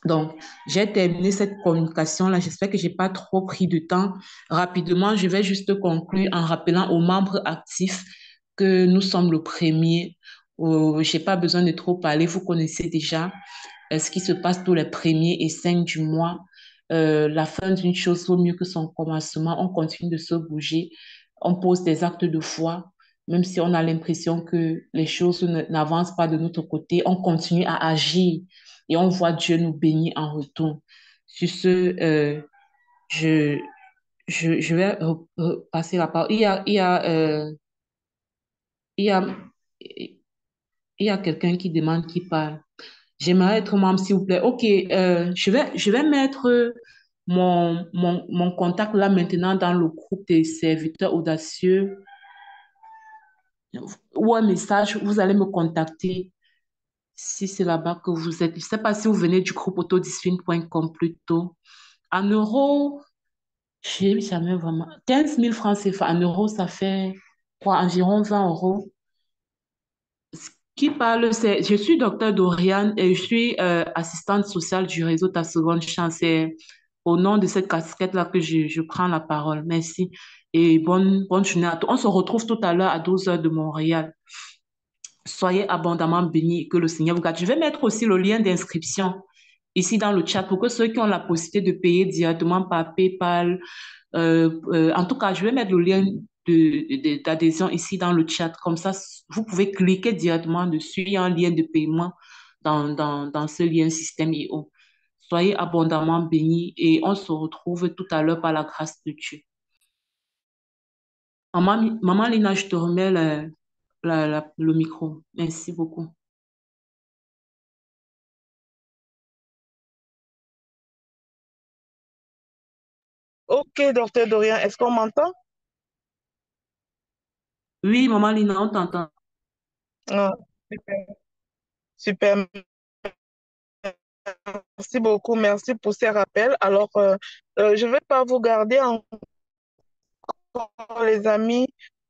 Donc, j'ai terminé cette communication-là. J'espère que je n'ai pas trop pris de temps. Rapidement, je vais juste conclure en rappelant aux membres actifs que nous sommes le premier. Je n'ai pas besoin de trop parler. Vous connaissez déjà ce qui se passe tous les premiers et 5 du mois. La fin d'une chose vaut mieux que son commencement. On continue de se bouger. On pose des actes de foi. Même si on a l'impression que les choses n'avancent pas de notre côté, on continue à agir et on voit Dieu nous bénir en retour. Sur ce, je, je vais passer la parole. Il y a, il y a quelqu'un qui demande qui parle. J'aimerais être membre, s'il vous plaît. OK, je vais mettre mon contact là maintenant dans le groupe des serviteurs audacieux ou un message, vous allez me contacter si c'est là-bas que vous êtes. Je ne sais pas si vous venez du groupe autodiscipline.com plutôt. En euros, je n'ai jamais vraiment. 15 000 francs CFA en euros, ça fait quoi? Environ 20 euros. Qui parle, c'est, je suis docteur Doriane et je suis assistante sociale du réseau Ta Seconde Chance. C'est au nom de cette casquette-là que je prends la parole. Merci et bonne journée à tous. On se retrouve tout à l'heure à 12 heures de Montréal. Soyez abondamment bénis et que le Seigneur vous garde. Je vais mettre aussi le lien d'inscription ici dans le chat pour que ceux qui ont la possibilité de payer directement par PayPal, en tout cas, je vais mettre le lien d'adhésion ici dans le chat. Comme ça, vous pouvez cliquer directement dessus. Il y a un lien de paiement dans ce lien système IO. Soyez abondamment bénis et on se retrouve tout à l'heure par la grâce de Dieu. Maman Lina, je te remets le micro. Merci beaucoup. Ok, docteur Dorian, est-ce qu'on m'entend? Oui, maman Lina, on t'entend. Ah, super. Super. Merci beaucoup. Merci pour ces rappels. Alors, je ne vais pas vous garder encore, les amis.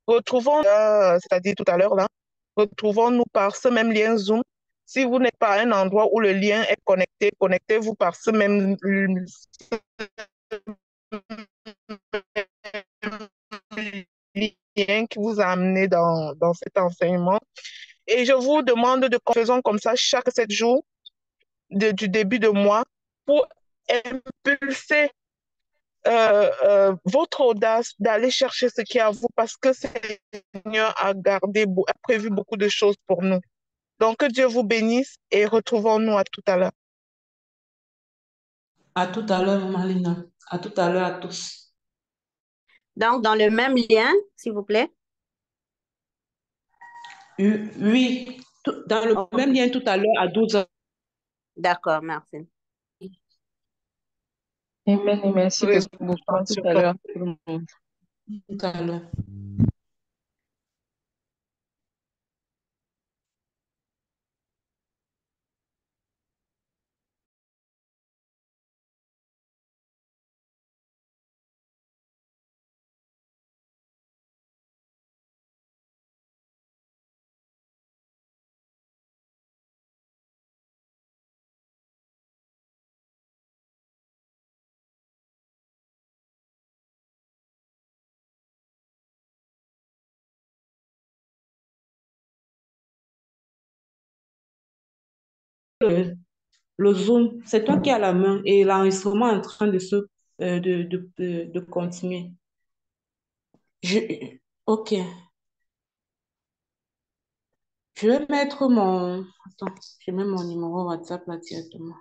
Retrouvons, c'est-à-dire tout à l'heure, là, retrouvons-nous par ce même lien Zoom. Si vous n'êtes pas à un endroit où le lien est connecté, connectez-vous par ce même lien qui vous a amené dans cet enseignement. Et je vous demande de faisons comme ça chaque 7 jours du début de mois pour impulser votre audace d'aller chercher ce qui est à vous parce que le Seigneur a prévu beaucoup de choses pour nous. Donc, que Dieu vous bénisse et retrouvons-nous à tout à l'heure. À tout à l'heure, maman Lina. À tout à l'heure à tous. Donc, dans le même lien, s'il vous plaît. Oui, dans le Ok. même lien tout à l'heure à 12h. D'accord, merci. Amen et merci beaucoup. À tout à l'heure, tout le monde. Tout à l'heure. Le Zoom, c'est toi qui as la main et l'enregistrement est en train de continuer. Ok. Je vais mettre mon... Attends, je mets mon numéro WhatsApp là directement.